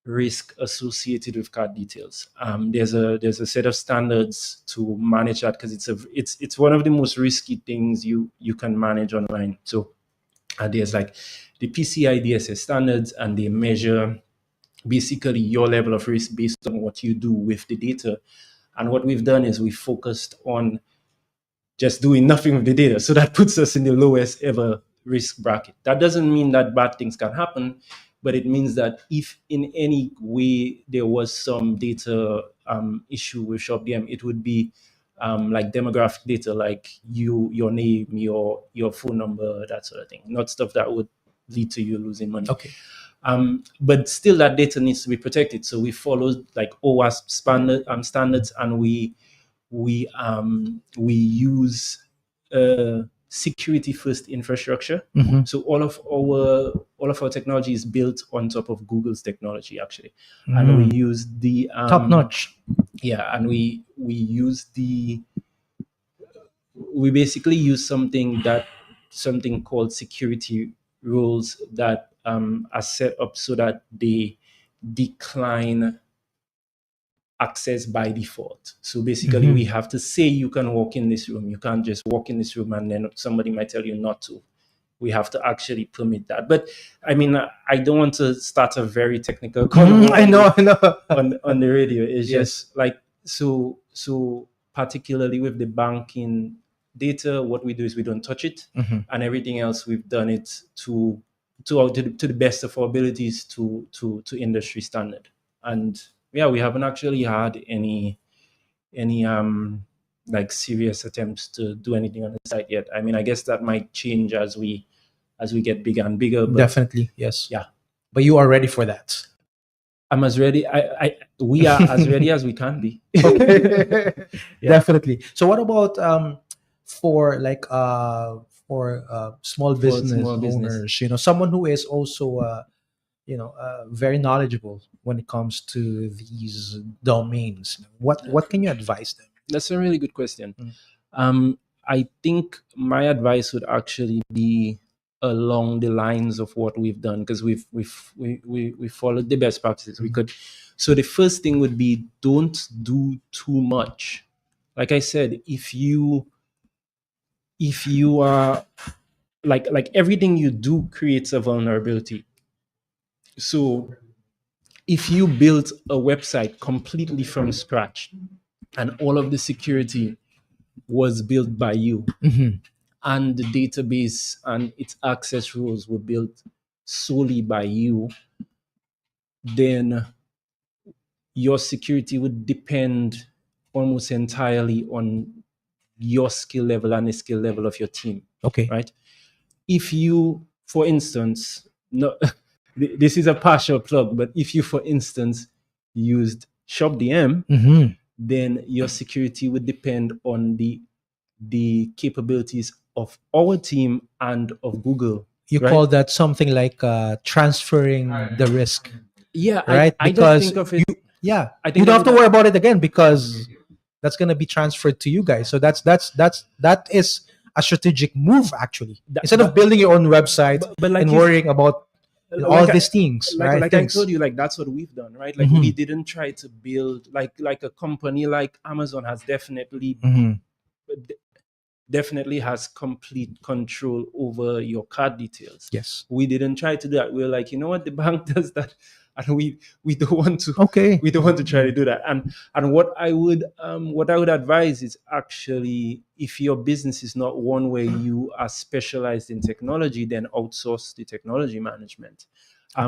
Speaker 4: risk associated with card details. There's a set of standards to manage that because it's one of the most risky things you can manage online. So there's like the PCI DSS standards, and they measure basically your level of risk based on what you do with the data. And what we've done is we focused on just doing nothing with the data. So that puts us in the lowest ever risk bracket. That doesn't mean that bad things can happen, but it means that if in any way there was some data issue with ShopDM, it would be like demographic data, like your name, your phone number, that sort of thing, not stuff that would lead to you losing money.
Speaker 2: Okay.
Speaker 4: But still, that data needs to be protected. So we follow like OWASP standards, and we use security first infrastructure. So all of our technology is built on top of Google's technology, actually, and we use the
Speaker 2: top notch.
Speaker 4: Yeah, and we basically use something called security rules that are set up so that they decline access by default. So basically, we have to say you can walk in this room. You can't just walk in this room and then somebody might tell you not to. We have to actually permit that. But I mean, I don't want to start a very technical conversation.
Speaker 2: I know.
Speaker 4: on the radio. It's just like so particularly with the banking data, what we do is we don't touch it, and everything else we've done it to the best of our abilities to industry standard. And yeah, we haven't actually had any like serious attempts to do anything on the site yet. I mean, I guess that might change as we get bigger and bigger. But
Speaker 2: definitely, yes.
Speaker 4: Yeah.
Speaker 2: But you are ready for that.
Speaker 4: I'm as ready. We are as ready as we can be.
Speaker 2: Okay. Definitely. So what about for like small business owners? You know, someone who is also very knowledgeable when it comes to these domains. What can you advise them?
Speaker 4: That's a really good question. I think my advice would actually be along the lines of what we've done, because we followed the best practices we could. So the first thing would be, don't do too much. Like I said, if you are like everything you do creates a vulnerability. So if you built a website completely from scratch and all of the security was built by you, and the database and its access rules were built solely by you, then your security would depend almost entirely on your skill level and the skill level of your team.
Speaker 2: Okay.
Speaker 4: Right? If you, for instance, no, this is a partial plug, but if you, for instance, used ShopDM, then your security would depend on the capabilities of our team and of Google.
Speaker 2: You call that something like transferring the risk.
Speaker 4: Yeah,
Speaker 2: right.
Speaker 4: I don't think of it.
Speaker 2: You don't have to worry about it again, because that's going to be transferred to you guys. So that is a strategic move, actually. Instead of building your own website and worrying about all these things, right?
Speaker 4: Like I told you, like that's what we've done, right? Like we didn't try to build like a company like Amazon has definitely has complete control over your card details.
Speaker 2: Yes.
Speaker 4: We didn't try to do that. We're like, you know what, the bank does that, and we don't want to.
Speaker 2: Okay.
Speaker 4: We don't want to try to do that. And what I would advise is, actually, if your business is not one where you are specialized in technology, then outsource the technology management.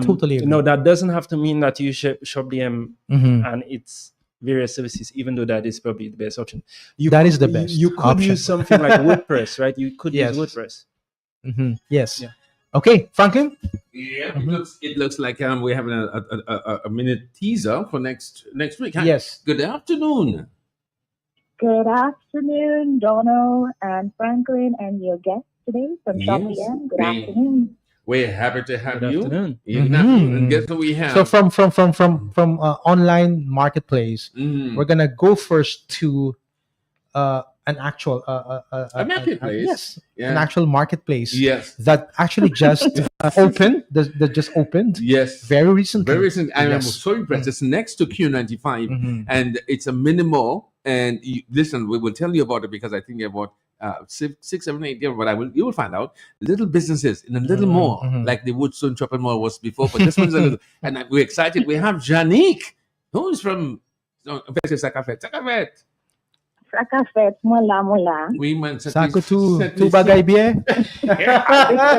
Speaker 2: Totally agree.
Speaker 4: No, that doesn't have to mean that you ShopDM and its various services, even though that is probably the best option.
Speaker 2: That is the best.
Speaker 4: You could use something like WordPress, right? You could use WordPress.
Speaker 2: Yes. Yeah. Okay, Franklin.
Speaker 1: Yeah, it looks like we're having a minute teaser for next week.
Speaker 2: Yes.
Speaker 1: Good afternoon.
Speaker 8: Good afternoon, Donald and Franklin and your guest today from ShopDM. Good afternoon.
Speaker 1: We're happy to have
Speaker 4: Good
Speaker 1: you.
Speaker 4: afternoon.
Speaker 1: Good afternoon. And guess what we have?
Speaker 2: So from online marketplace,
Speaker 1: Mhm.
Speaker 2: we're gonna go first to an actual
Speaker 1: A marketplace.
Speaker 2: yes,
Speaker 1: Yeah.
Speaker 2: an actual marketplace
Speaker 1: Yes.
Speaker 2: that actually just opened. That just opened
Speaker 1: Yes.
Speaker 2: very recently.
Speaker 1: Very recent. I am
Speaker 2: Yes.
Speaker 1: so impressed. It's next to Q95,
Speaker 2: Mhm.
Speaker 1: and it's a minimal. And listen, we will tell you about it because I think about 6, 7, 8 years. But you will find out little businesses in a little more, like the Woodstone Shopping Mall was before. But this one's a little, and we're excited. We have Janique, who is from Sakafet.
Speaker 8: Sakafet, mula.
Speaker 1: We man
Speaker 2: Sako tu bagay biye.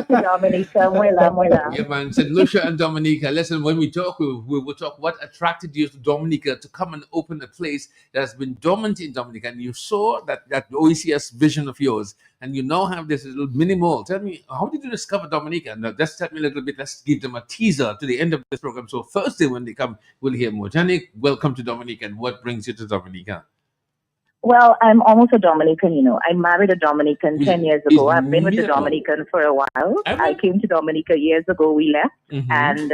Speaker 8: Dominica, mula.
Speaker 1: Yeah, man. Said Lucia and Dominica. Listen, when we talk, we will talk what attracted you to Dominica to come and open a place that has been dormant in Dominica, and you saw that OECS vision of yours, and you now have this little mini mall. Tell me, how did you discover Dominica? Now, just tell me a little bit. Let's give them a teaser to the end of this program. So Thursday when they come, we'll hear more. Janik, welcome to Dominica, and what brings you to Dominica?
Speaker 8: Well, I'm almost a Dominican, I married a Dominican 10 years ago. I've been with the
Speaker 1: miracle.
Speaker 8: Dominican for a while. I came to Dominica years ago. We left, and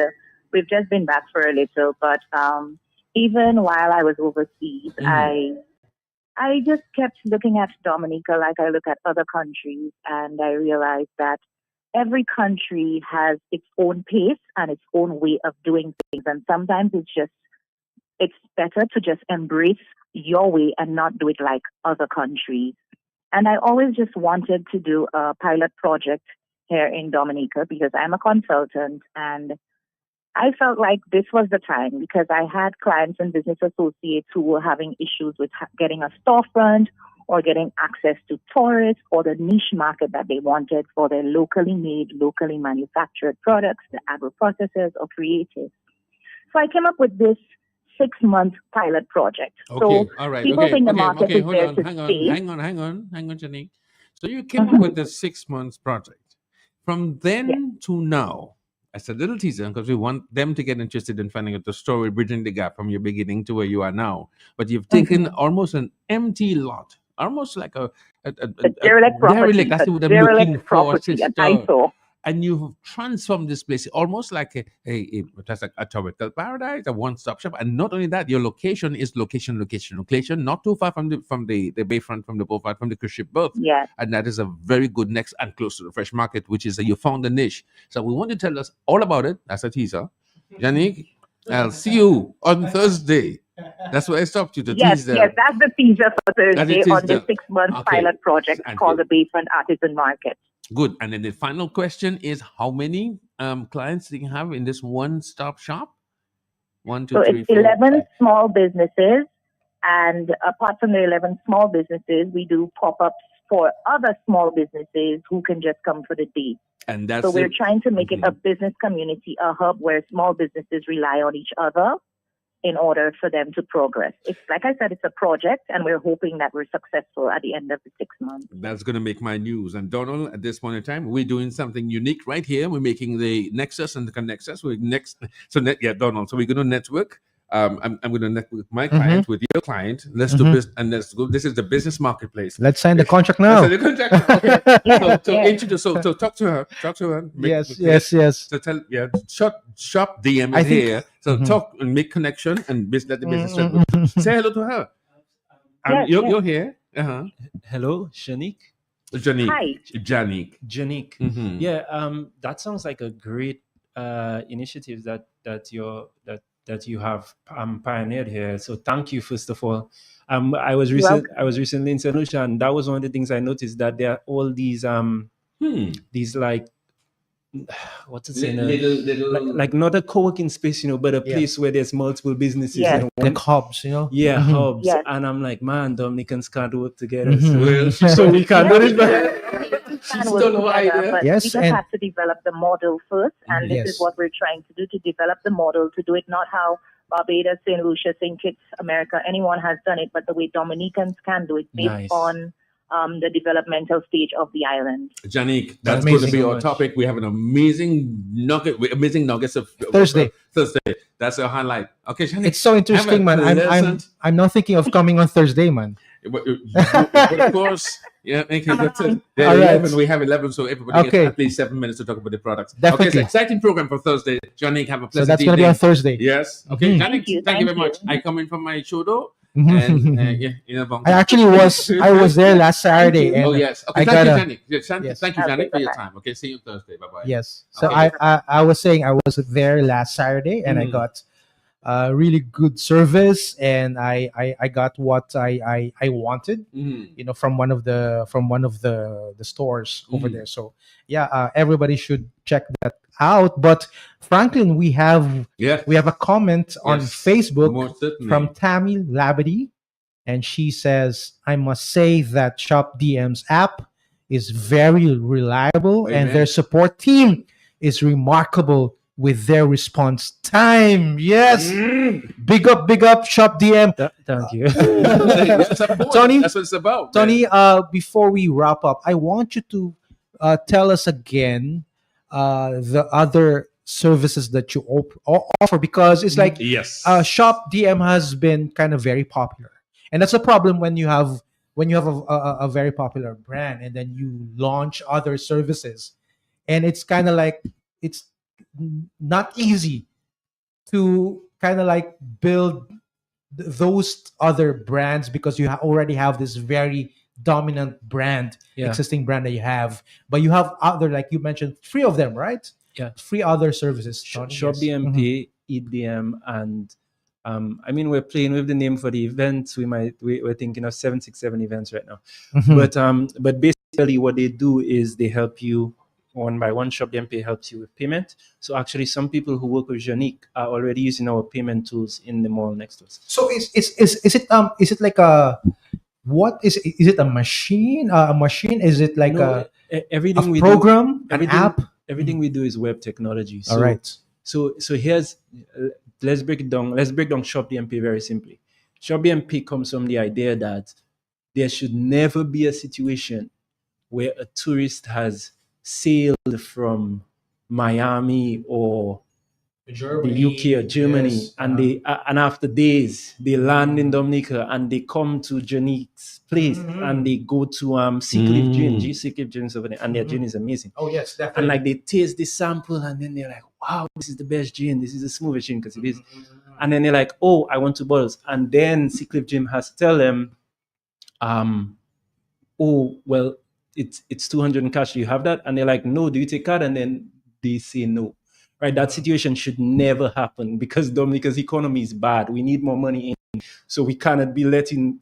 Speaker 8: we've just been back for a little. But even while I was overseas, I just kept looking at Dominica like I look at other countries, and I realized that every country has its own pace and its own way of doing things. And sometimes it's better to just embrace your way and not do it like other countries. And I always just wanted to do a pilot project here in Dominica because I'm a consultant, and I felt like this was the time because I had clients and business associates who were having issues with getting a storefront or getting access to tourists or the niche market that they wanted for their locally made, locally manufactured products, the agro-processors or creatives. So I came up with this 6-month pilot project.
Speaker 1: Okay,
Speaker 8: so
Speaker 1: all right.
Speaker 8: people think the market is
Speaker 1: hold
Speaker 8: there
Speaker 1: on,
Speaker 8: to stay.
Speaker 1: hang on, Janique. So you came up with the 6 months project. From then to now, as a little teaser, because we want them to get interested in finding out the story, bridging the gap from your beginning to where you are now. But you've taken almost an empty lot, almost like a
Speaker 8: derelict property,
Speaker 1: that's what I'm looking for,
Speaker 8: property, an
Speaker 1: sister.
Speaker 8: eyesore.
Speaker 1: And you've transformed this place almost like a tropical paradise, a one-stop shop. And not only that, your location is location, not too far from the bayfront, from the boulevard, from the cruise ship berth.
Speaker 8: Yes.
Speaker 1: And that is a very good next and close to the fresh market, which is you found a niche. So we want to tell us all about it. That's a teaser. Janique, I'll see you on Thursday. That's why I stopped you to tease them.
Speaker 8: Yes, that's the teaser for Thursday on the 6-month pilot project called the Bayfront Artisan Market.
Speaker 1: Good. And then the final question is, how many clients do you have in this one-stop shop? 1, 2, 3,
Speaker 8: it's
Speaker 1: 4.
Speaker 8: 11 small businesses. And apart from the 11 small businesses, we do pop-ups for other small businesses who can just come for the day.
Speaker 1: And that's
Speaker 8: so we're trying to make it a business community, a hub where small businesses rely on each other in order for them to progress. It's like I said, it's a project, and we're hoping that we're successful at the end of the 6 months.
Speaker 1: That's going to make my news. And Donald, at this point in time, we're doing something unique right here. We're making the Nexus and the Connexus. Donald. So we're going to network. I'm going to network with my client, with your client. Let's do this, and let's go. This is the business marketplace.
Speaker 2: Let's sign the contract now.
Speaker 1: Let's sign the contract. Okay. Introduce. So talk to her.
Speaker 2: Yes.
Speaker 1: So tell shop DM is here. So talk and make connection and let the business. Say hello to her. You're here.
Speaker 4: Hello, Janique.
Speaker 1: Hi. Janique.
Speaker 4: Yeah. That sounds like a great initiative that you have pioneered here. So thank you, first of all. I was recently in St. Lucia, and that was one of the things I noticed, that there are all these these like, what's it saying? Like not a co-working space, but a place where there's multiple businesses.
Speaker 2: Like hubs,
Speaker 4: hubs. Yes. And I'm like, man, Dominicans can't work together. So we can do it.
Speaker 8: But we just have to develop the model first, and this is what we're trying to do, to develop the model, to do it not how Barbados, St. Lucia, St. Kitts, America, anyone has done it, but the way Dominicans can do it based on the developmental stage of the island.
Speaker 1: Janique, that's going to be our topic. We have an amazing nuggets of Thursday. That's our highlight. Okay, Janique.
Speaker 2: It's so interesting, man. I'm now thinking of coming on Thursday, man.
Speaker 1: But of course, yeah, okay, that's it. There
Speaker 2: All
Speaker 1: are
Speaker 2: right.
Speaker 1: 11, we have 11, so everybody
Speaker 2: Okay.
Speaker 1: gets at least 7 minutes to talk about the products.
Speaker 2: Definitely.
Speaker 1: Okay, it's an exciting program for Thursday. Johnny, have a
Speaker 2: So
Speaker 1: pleasant
Speaker 2: that's going to be
Speaker 1: evening.
Speaker 2: on Thursday.
Speaker 1: Yes. Okay,
Speaker 2: Mhm.
Speaker 1: Johnny,
Speaker 8: Thank you,
Speaker 1: thank you very
Speaker 8: thank
Speaker 1: much.
Speaker 8: you.
Speaker 1: I come in from my show door,
Speaker 2: Mhm.
Speaker 1: and yeah, you know,
Speaker 2: I actually was there last Saturday, and
Speaker 1: oh yes. Okay,
Speaker 2: I
Speaker 1: thank you,
Speaker 2: gotta-
Speaker 1: Johnny. Yes, Thank
Speaker 2: Yes.
Speaker 1: thank you,
Speaker 8: Okay,
Speaker 1: Johnny, for your
Speaker 8: bye-bye.
Speaker 1: time. Okay, see you Thursday. Bye bye.
Speaker 2: yes. So
Speaker 1: Okay.
Speaker 2: I was saying I was there last Saturday, and I
Speaker 1: Mhm.
Speaker 2: got really good service, and I got what I wanted,
Speaker 1: Mhm.
Speaker 2: from one of the stores over
Speaker 1: Mhm.
Speaker 2: there. So yeah, everybody should check that out. But Franklin, we have
Speaker 1: Yes.
Speaker 2: a comment on
Speaker 1: Yes,
Speaker 2: Facebook
Speaker 1: most certainly.
Speaker 2: from Tammy Labadie, and she says, I must say that Shop DM's app is very reliable, and
Speaker 1: Amen.
Speaker 2: their support team is remarkable with their response time. Yes. Big up Shop DM.
Speaker 4: Thank you.
Speaker 1: Yes, of course.
Speaker 2: Tony?
Speaker 1: That's what it's about.
Speaker 2: Tony, before we wrap up, I want you to tell us again the other services that you offer, because it's like
Speaker 1: Yes.
Speaker 2: Shop DM has been kind of very popular, and that's a problem when you have a very popular brand and then you launch other services, and it's kind of like it's not easy to kind of like build those other brands, because you already have this very dominant brand,
Speaker 4: Yeah.
Speaker 2: existing brand that you have, but you have other, like you mentioned, 3 of them, right?
Speaker 4: Yeah.
Speaker 2: 3 other services. Tony,
Speaker 4: Shop
Speaker 2: yes. Mhm.
Speaker 4: DMP, EDM, and I mean, we're playing with the name for the events. We're thinking of 767 events right now.
Speaker 2: Mhm.
Speaker 4: But basically, what they do is they help you one by one. Shop DMP helps you with payment. So actually, some people who work with Janique are already using our payment tools in the mall next to us.
Speaker 2: So is it like a, what is it a machine? A machine? Is it like
Speaker 4: No, everything
Speaker 2: a
Speaker 4: we
Speaker 2: program,
Speaker 4: do,
Speaker 2: an app?
Speaker 4: everything we do is web technology. So,
Speaker 2: All right.
Speaker 4: So here's let's break it down. Let's break down Shop DMP very simply. Shop DMP comes from the idea that there should never be a situation where a tourist has sailed from Miami or the UK or Germany,
Speaker 2: yes,
Speaker 4: and they and after days they land in Dominica and they come to Janique's place and they go to Sea Cliff Gin, Sea Cliff Gin's over there, and their gin is amazing.
Speaker 2: Oh yes,
Speaker 4: And
Speaker 2: definitely.
Speaker 4: like they taste the sample and then they're like, wow, this is the best gin, this is the smoothest gin because it is. And then they're like, oh, I want 2 bottles. And then Sea Cliff Gin has to tell them, oh, well, it's 200 in cash. Do you have that? And they're like, no, do you take card? And then they say no. Right? That situation should never happen because Dominica's economy is bad. We need more money in. So we cannot be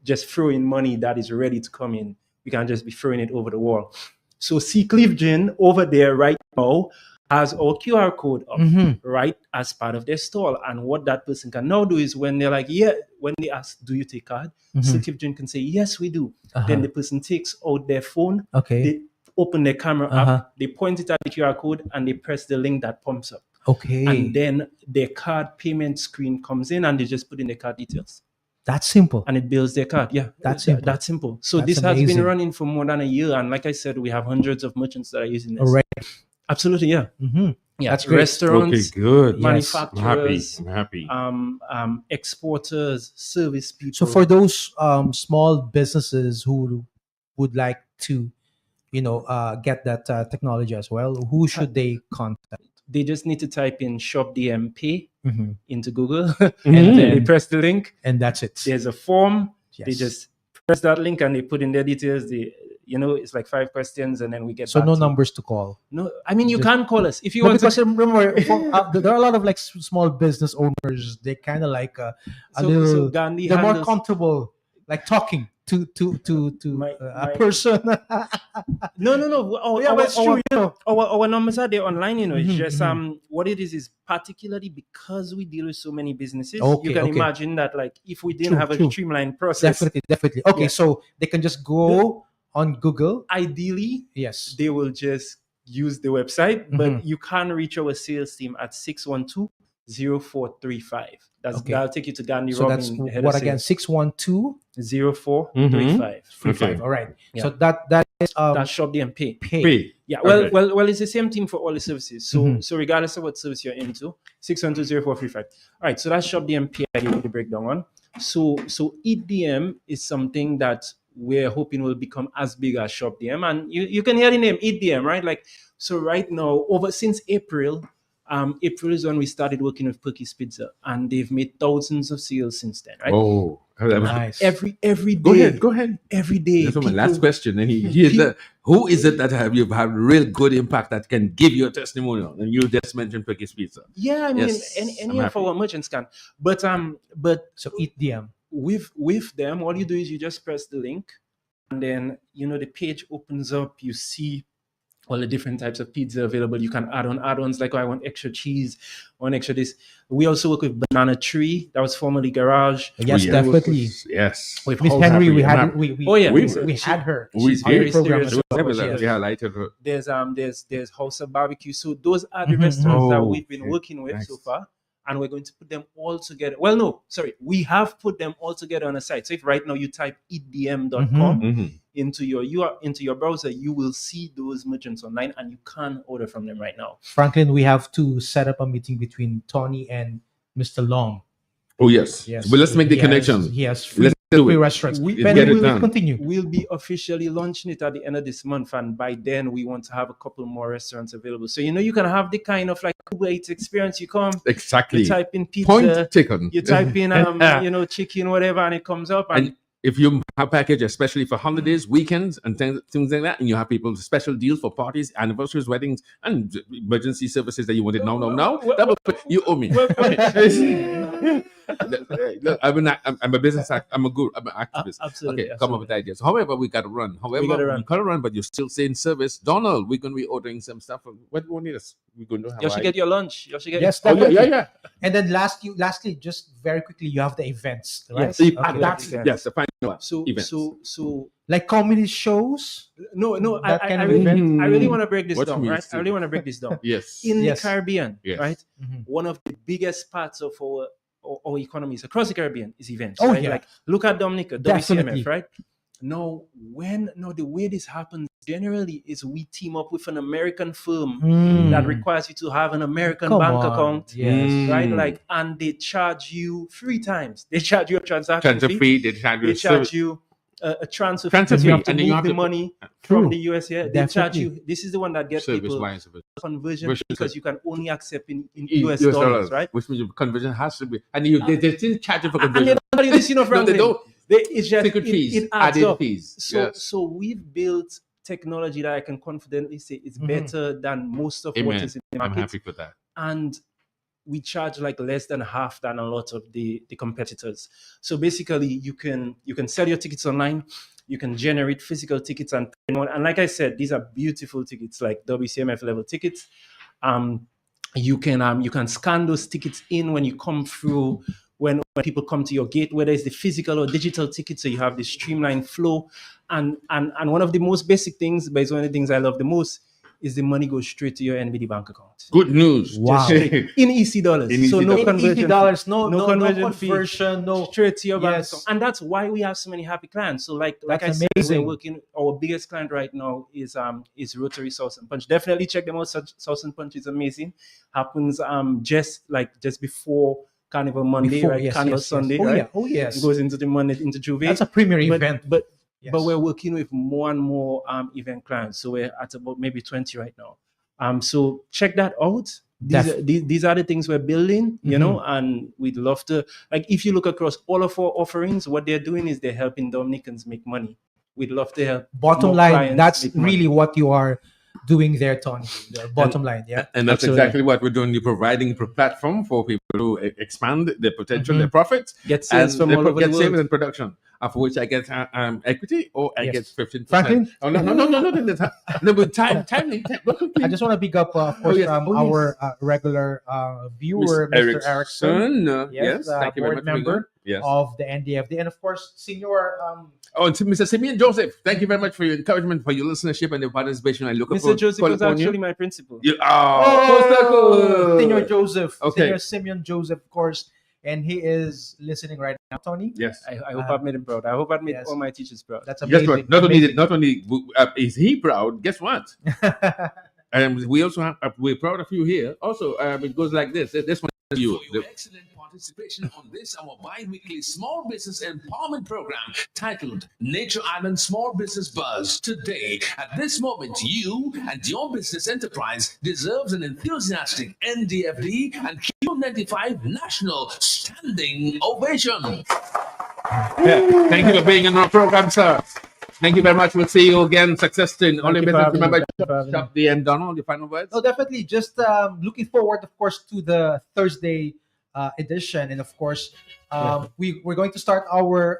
Speaker 4: just throwing money that is ready to come in. We can't just be throwing it over the wall. So Sea Cliff Gin over there right now has our QR code up, right, as part of their stall. And what that person can now do is when they're like, yeah, when they ask, do you take card? Sea Cliff Gin can say, yes, we do. Then the person takes out their phone,
Speaker 2: Okay.
Speaker 4: they open their camera up, they point it at the QR code, and they press the link that pumps up.
Speaker 2: Okay.
Speaker 4: And then their card payment screen comes in and they just put in their card details.
Speaker 2: That's simple.
Speaker 4: And it bills their card. Yeah,
Speaker 2: That's simple.
Speaker 4: That's simple. So
Speaker 2: That's
Speaker 4: this has
Speaker 2: amazing.
Speaker 4: been running for more than a year. And like I said, we have hundreds of merchants that are using this.
Speaker 2: Already.
Speaker 4: Absolutely, yeah. Yeah,
Speaker 2: That's great.
Speaker 4: restaurants,
Speaker 1: Okay, good.
Speaker 4: manufacturers,
Speaker 1: I'm happy.
Speaker 4: exporters, service people.
Speaker 2: So for those small businesses who would like to, get that technology as well, who should they contact?
Speaker 4: they just need to type in Shop DMP
Speaker 2: Mhm.
Speaker 4: into Google, and then they press the link.
Speaker 2: And that's it.
Speaker 4: There's a form.
Speaker 2: Yes.
Speaker 4: They just press that link and they put in their details. It's like 5 questions, and then we get.
Speaker 2: So
Speaker 4: back
Speaker 2: no
Speaker 4: to
Speaker 2: numbers to call.
Speaker 4: No, I mean you can call us if you
Speaker 2: No,
Speaker 4: want.
Speaker 2: because remember, there are a lot of like small business owners. They kind of like a little.
Speaker 4: So Gandhi
Speaker 2: They're more
Speaker 4: handles-
Speaker 2: comfortable like talking to
Speaker 4: My-
Speaker 2: a
Speaker 4: my-
Speaker 2: person.
Speaker 4: No.
Speaker 2: But it's true.
Speaker 4: Our numbers are there online. It's
Speaker 2: Mhm,
Speaker 4: just
Speaker 2: mhm.
Speaker 4: what it is particularly because we deal with so many businesses.
Speaker 2: Okay,
Speaker 4: you can
Speaker 2: okay.
Speaker 4: imagine that like if we didn't
Speaker 2: True,
Speaker 4: have a
Speaker 2: true.
Speaker 4: streamlined process,
Speaker 2: Definitely. Okay,
Speaker 4: Yeah.
Speaker 2: so they can just go on Google.
Speaker 4: ideally
Speaker 2: Yes.
Speaker 4: they will just use the website,
Speaker 2: Mhm.
Speaker 4: but you can reach our sales team at 612-0435.
Speaker 2: Okay.
Speaker 4: That'll take you to Gandhi
Speaker 2: So
Speaker 4: Robin.
Speaker 2: that's
Speaker 4: head
Speaker 2: what
Speaker 4: of
Speaker 2: again?
Speaker 4: sales.
Speaker 2: 612
Speaker 4: 0435.
Speaker 2: 35. All right.
Speaker 4: Yeah.
Speaker 2: So that is
Speaker 4: That's Shop DMP.
Speaker 2: pay.
Speaker 4: Yeah,
Speaker 1: Okay.
Speaker 4: well, it's the same team for all the services. So,
Speaker 2: Mhm.
Speaker 4: so regardless of what service you're into, 612-0435. All right, so that's Shop DMP. I gave you the breakdown on. So EDM is something that we're hoping will become as big as Shop DM, and you can hear the name EDM, right? Like, so right now, since April. April is when we started working with Perky's Pizza, and they've made thousands of sales since then, right?
Speaker 1: Oh,
Speaker 2: Nice.
Speaker 4: Every day.
Speaker 1: Go ahead.
Speaker 4: Every day.
Speaker 1: That's my last question. And who is it that you've had real good impact that can give you a testimonial? And you just mentioned Perky's Pizza.
Speaker 4: Yeah, I mean,
Speaker 1: Yes,
Speaker 4: any of our merchants can. But
Speaker 2: So EDM.
Speaker 4: with them, all you do is you just press the link, and then the page opens up. You see all the different types of pizza available. You can add on add-ons like, I want extra cheese, I want extra this. We also work with Banana Tree, that was formerly Garage.
Speaker 2: Yes,
Speaker 1: yeah.
Speaker 2: definitely.
Speaker 1: Yes.
Speaker 4: With
Speaker 2: Miss
Speaker 4: House
Speaker 2: Henry,
Speaker 4: Happy.
Speaker 2: we had
Speaker 4: we
Speaker 2: had her.
Speaker 1: She's
Speaker 2: on the
Speaker 1: here.
Speaker 2: program.
Speaker 4: Serious.
Speaker 1: We highlighted her.
Speaker 4: There's House of Barbecue. So those are the
Speaker 2: Mhm.
Speaker 4: restaurants that
Speaker 1: Oh,
Speaker 4: we've been
Speaker 1: okay.
Speaker 4: working with
Speaker 1: Nice.
Speaker 4: so far, and we're going to put them all together. Well, no, sorry, we have put them all together on a site. So if right now you type edm.com
Speaker 1: Mm-hmm.
Speaker 4: into your browser, you will see those merchants online, and you can order from them right now.
Speaker 2: Franklin, we have to set up a meeting between Tony and Mr. Long.
Speaker 1: Oh, yes. But let's make the connection.
Speaker 2: He has free,
Speaker 1: Let's do
Speaker 2: free
Speaker 1: it.
Speaker 2: restaurants.
Speaker 4: We-
Speaker 2: Ben,
Speaker 1: get it
Speaker 2: we'll
Speaker 1: done.
Speaker 2: continue.
Speaker 4: We'll be officially launching it at the end of this month, and by then we want to have a couple more restaurants available. So you can have the kind of like Uber Eats experience. You come,
Speaker 1: Exactly.
Speaker 4: you type in pizza,
Speaker 1: Point taken.
Speaker 4: you type in chicken, whatever, and it comes up. And
Speaker 1: If you have a package, especially for holidays, weekends, and things like that, and you have people special deals for parties, anniversaries, weddings, and emergency services that you wanted now, you owe me. Look, I'm a business act. I'm an activist.
Speaker 4: Absolutely.
Speaker 1: Okay, come up with ideas. However, we got to run. However, we got to run, but you're still saying service. Donald, we're going to be ordering some stuff. What do you need us? We're going to have.
Speaker 4: You should get your lunch. You should get
Speaker 2: Yes,
Speaker 1: Oh,
Speaker 2: definitely.
Speaker 1: yeah.
Speaker 2: And then lastly, just very quickly, you have the events, right?
Speaker 4: Yes.
Speaker 1: Yes, the final one.
Speaker 4: So
Speaker 1: Events.
Speaker 4: so
Speaker 2: Like comedy shows.
Speaker 4: no,
Speaker 2: That
Speaker 4: I
Speaker 2: kind of
Speaker 4: really,
Speaker 2: event?
Speaker 4: I really want to break this
Speaker 1: What
Speaker 4: down,
Speaker 1: we
Speaker 4: right?
Speaker 1: used to
Speaker 4: I really
Speaker 1: do.
Speaker 4: want to break this down.
Speaker 1: Yes.
Speaker 4: In
Speaker 2: Yes.
Speaker 4: the Caribbean,
Speaker 1: Yes.
Speaker 4: right?
Speaker 2: Mhm.
Speaker 4: One of the biggest parts of our economies across the Caribbean is events.
Speaker 2: Oh,
Speaker 4: right?
Speaker 2: yeah.
Speaker 4: Like look at Dominica,
Speaker 2: Definitely.
Speaker 4: WCMF, right? Now, the way this happens generally is we team up with an American firm that requires you to have an American
Speaker 2: Come
Speaker 4: bank
Speaker 2: on.
Speaker 4: account.
Speaker 2: Yes.
Speaker 4: Right, like, and they charge you 3 times. They charge you a transaction
Speaker 1: Transfer
Speaker 4: fee.
Speaker 1: fee. They
Speaker 4: Charge you a transfer
Speaker 1: Transfer
Speaker 4: fee.
Speaker 1: fee,
Speaker 4: You have to
Speaker 1: and then you
Speaker 4: move
Speaker 1: have
Speaker 4: the
Speaker 1: to-
Speaker 4: money
Speaker 2: True.
Speaker 4: from the US here. They charge
Speaker 2: Definitely.
Speaker 4: you. This is the one that gets
Speaker 1: service
Speaker 4: people
Speaker 1: wise.
Speaker 4: conversion
Speaker 1: Version-
Speaker 4: because you can only accept in
Speaker 1: US
Speaker 4: US dollars, right?
Speaker 1: Which means your conversion has to be, and they still charge you for
Speaker 4: And they
Speaker 1: conversion.
Speaker 4: don't tell you this,
Speaker 1: No,
Speaker 4: Franklin.
Speaker 1: they don't.
Speaker 4: It's just
Speaker 1: Secret fees,
Speaker 4: it adds
Speaker 1: added
Speaker 4: up.
Speaker 1: fees.
Speaker 4: So
Speaker 1: Yes.
Speaker 4: so we've built technology that I can confidently say is better than most of what
Speaker 1: Amen.
Speaker 4: is in the
Speaker 1: I'm
Speaker 4: market.
Speaker 1: happy for that.
Speaker 4: And we charge like less than half than a lot of the competitors. So basically you can sell your tickets online, you can generate physical tickets and pay more. And like I said, these are beautiful tickets, like WCMF level tickets. You can scan those tickets in when you come through, when people come to your gate, whether it's the physical or digital ticket, so you have this streamlined flow. And one of the most basic things, but it's one of the things I love the most, is the money goes straight to your NBD bank account.
Speaker 1: Good news.
Speaker 2: Wow.
Speaker 4: In EC dollars.
Speaker 1: In
Speaker 4: so
Speaker 1: EC
Speaker 4: no
Speaker 1: dollars.
Speaker 4: conversion.
Speaker 2: $80,
Speaker 4: fee.
Speaker 2: no
Speaker 4: conversion fee.
Speaker 2: conversion, no.
Speaker 4: Straight to your bank
Speaker 2: Yes.
Speaker 4: account. And that's why we have so many happy clients. So like
Speaker 2: That's
Speaker 4: I said,
Speaker 2: amazing.
Speaker 4: we're working, our biggest client right now is Rotary Sauce and Punch. Definitely check them out. Sauce and Punch is amazing. Happens just before Carnival Monday, right?
Speaker 2: Yes,
Speaker 4: Carnival
Speaker 2: yes,
Speaker 4: Sunday,
Speaker 2: yes. Oh
Speaker 4: right?
Speaker 2: yeah, oh yes.
Speaker 4: It goes into the Monday, into Juve.
Speaker 2: That's a premier event.
Speaker 4: But
Speaker 2: Yes.
Speaker 4: we're working with more and more event clients. So we're at about maybe 20 right now. So check that out. These are the things we're building, you know, and we'd love to, like, if you look across all of our offerings, what they're doing is they're helping Dominicans make money. We'd love to help.
Speaker 2: Bottom
Speaker 4: more
Speaker 2: line,
Speaker 4: clients
Speaker 2: that's
Speaker 4: make money.
Speaker 2: really what you are doing there, Tony. The bottom line, yeah.
Speaker 1: And that's
Speaker 4: Absolutely.
Speaker 1: exactly what we're doing. You're providing a platform for people to expand their potential, their profits,
Speaker 4: Get sales from
Speaker 1: they
Speaker 4: all over
Speaker 1: get
Speaker 4: the
Speaker 1: savings
Speaker 4: world.
Speaker 1: in production. After which I get equity, or I
Speaker 2: Yes.
Speaker 1: get 15%.
Speaker 2: Franklin?
Speaker 1: Oh no! No, but time. Go quickly.
Speaker 2: I just want to pick up, of course,
Speaker 1: yes.
Speaker 2: our regular viewer, Mr. Erickson.
Speaker 1: Yes, thank you very
Speaker 2: board
Speaker 1: much.
Speaker 2: member
Speaker 1: Yes.
Speaker 2: of the NDFD, and of course, Senior.
Speaker 1: Oh, and to Mr. Simeon Joseph, thank you very much for your encouragement, for your listenership, and your participation. I look
Speaker 4: Mr.
Speaker 1: forward
Speaker 4: Joseph
Speaker 1: to
Speaker 4: was
Speaker 1: calling upon
Speaker 4: actually
Speaker 1: you.
Speaker 4: my principal.
Speaker 2: Senior Joseph,
Speaker 1: Okay.
Speaker 2: Senior Simeon Joseph, of course, and he is listening right now, Tony.
Speaker 1: Yes.
Speaker 4: I hope I've made him proud. I hope I've made
Speaker 2: Yes.
Speaker 4: all my teachers proud.
Speaker 2: That's
Speaker 1: Guess
Speaker 2: amazing.
Speaker 1: what? Not only is he proud. Guess what? We also have we're proud of you here. Also, it goes like this. This one you.
Speaker 7: Your excellent participation on this, our bi-weekly small business empowerment program titled Nature Island Small Business Buzz. Today, at this moment, you and your business enterprise deserves an enthusiastic NDFD and Q95 national standing ovation.
Speaker 1: Yeah. Thank you for being on our program, sir. Thank you very much. We'll see you again. Success in all your business. Remember, shop the end, Donald, your final words?
Speaker 2: Oh, definitely. Just looking forward, of course, to the Thursday edition, and of course, we're going to start our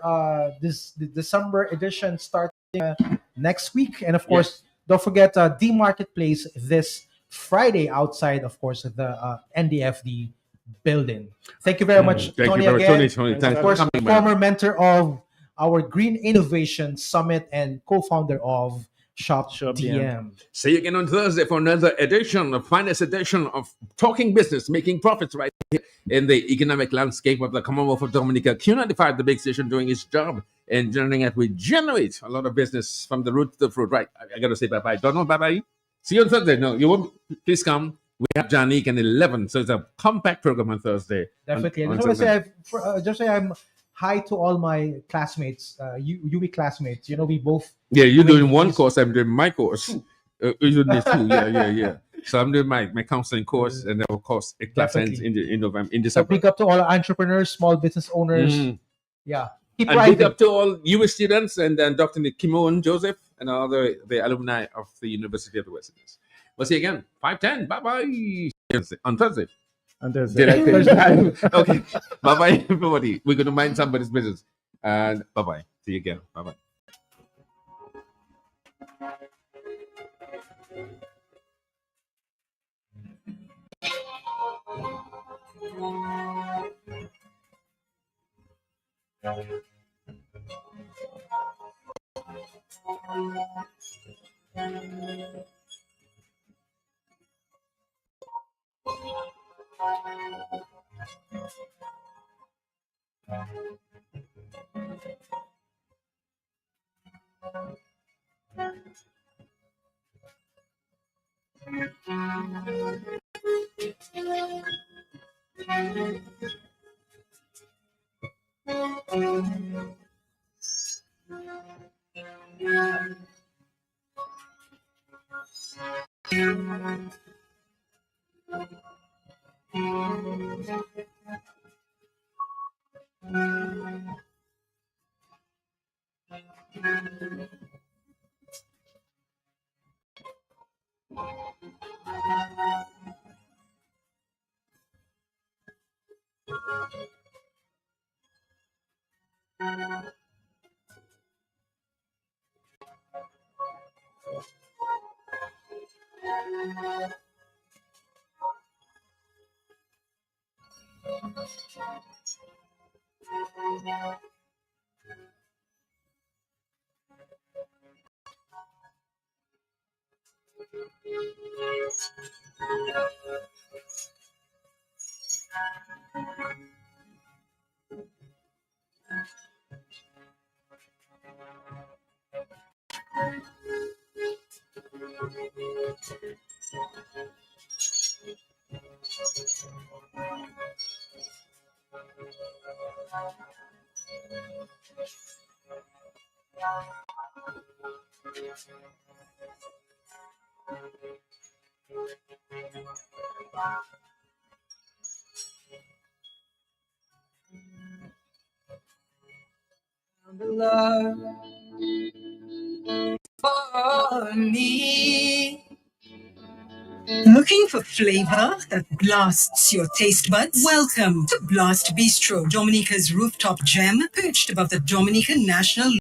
Speaker 2: the December edition starting next week, and of course, don't forget the marketplace this Friday outside, of course, the NDFD building. Thank you very much,
Speaker 1: Thank
Speaker 2: Tony.
Speaker 1: you very
Speaker 2: Again,
Speaker 1: much, Tony. Thanks
Speaker 2: of
Speaker 1: for
Speaker 2: course,
Speaker 1: coming, man.
Speaker 2: former mentor of our Green Innovation Summit and co-founder of Shop DM.
Speaker 1: See you again on Thursday for another edition, the finest edition of Talking Business, making profits right here in the economic landscape of the Commonwealth of Dominica. Q95, the big station, doing its job and ensuring that we generate a lot of business from the root to the fruit. Right, I got to say bye-bye. Donald, bye-bye. See you on Thursday. No, you won't. Please come. We have Janique and 11, so it's a compact program on Thursday.
Speaker 2: Definitely.
Speaker 1: On
Speaker 2: I just want to say I'm hi to all my classmates, UE classmates. You know, we both.
Speaker 1: Yeah, you're doing one course, I'm doing my course. You're doing two. Yeah. So I'm doing my counseling course, and then of course a class ends in November, in
Speaker 2: So
Speaker 1: December.
Speaker 2: big up to all entrepreneurs, small business owners. Yeah. Keep
Speaker 1: and
Speaker 2: riding.
Speaker 1: big up to all US students and then Dr. Kimon Joseph and all the alumni of the University of the West Indies. We'll see you again. 5:10. Bye-bye. On Thursday.
Speaker 2: On Thursday.
Speaker 1: Did I say? Okay. Bye-bye, everybody. We're going to mind somebody's business. And bye-bye. See you again. Bye-bye.
Speaker 9: Love for me. Looking for flavor that blasts your taste buds? Welcome to Blast Bistro, Dominica's rooftop gem, perched above the Dominican National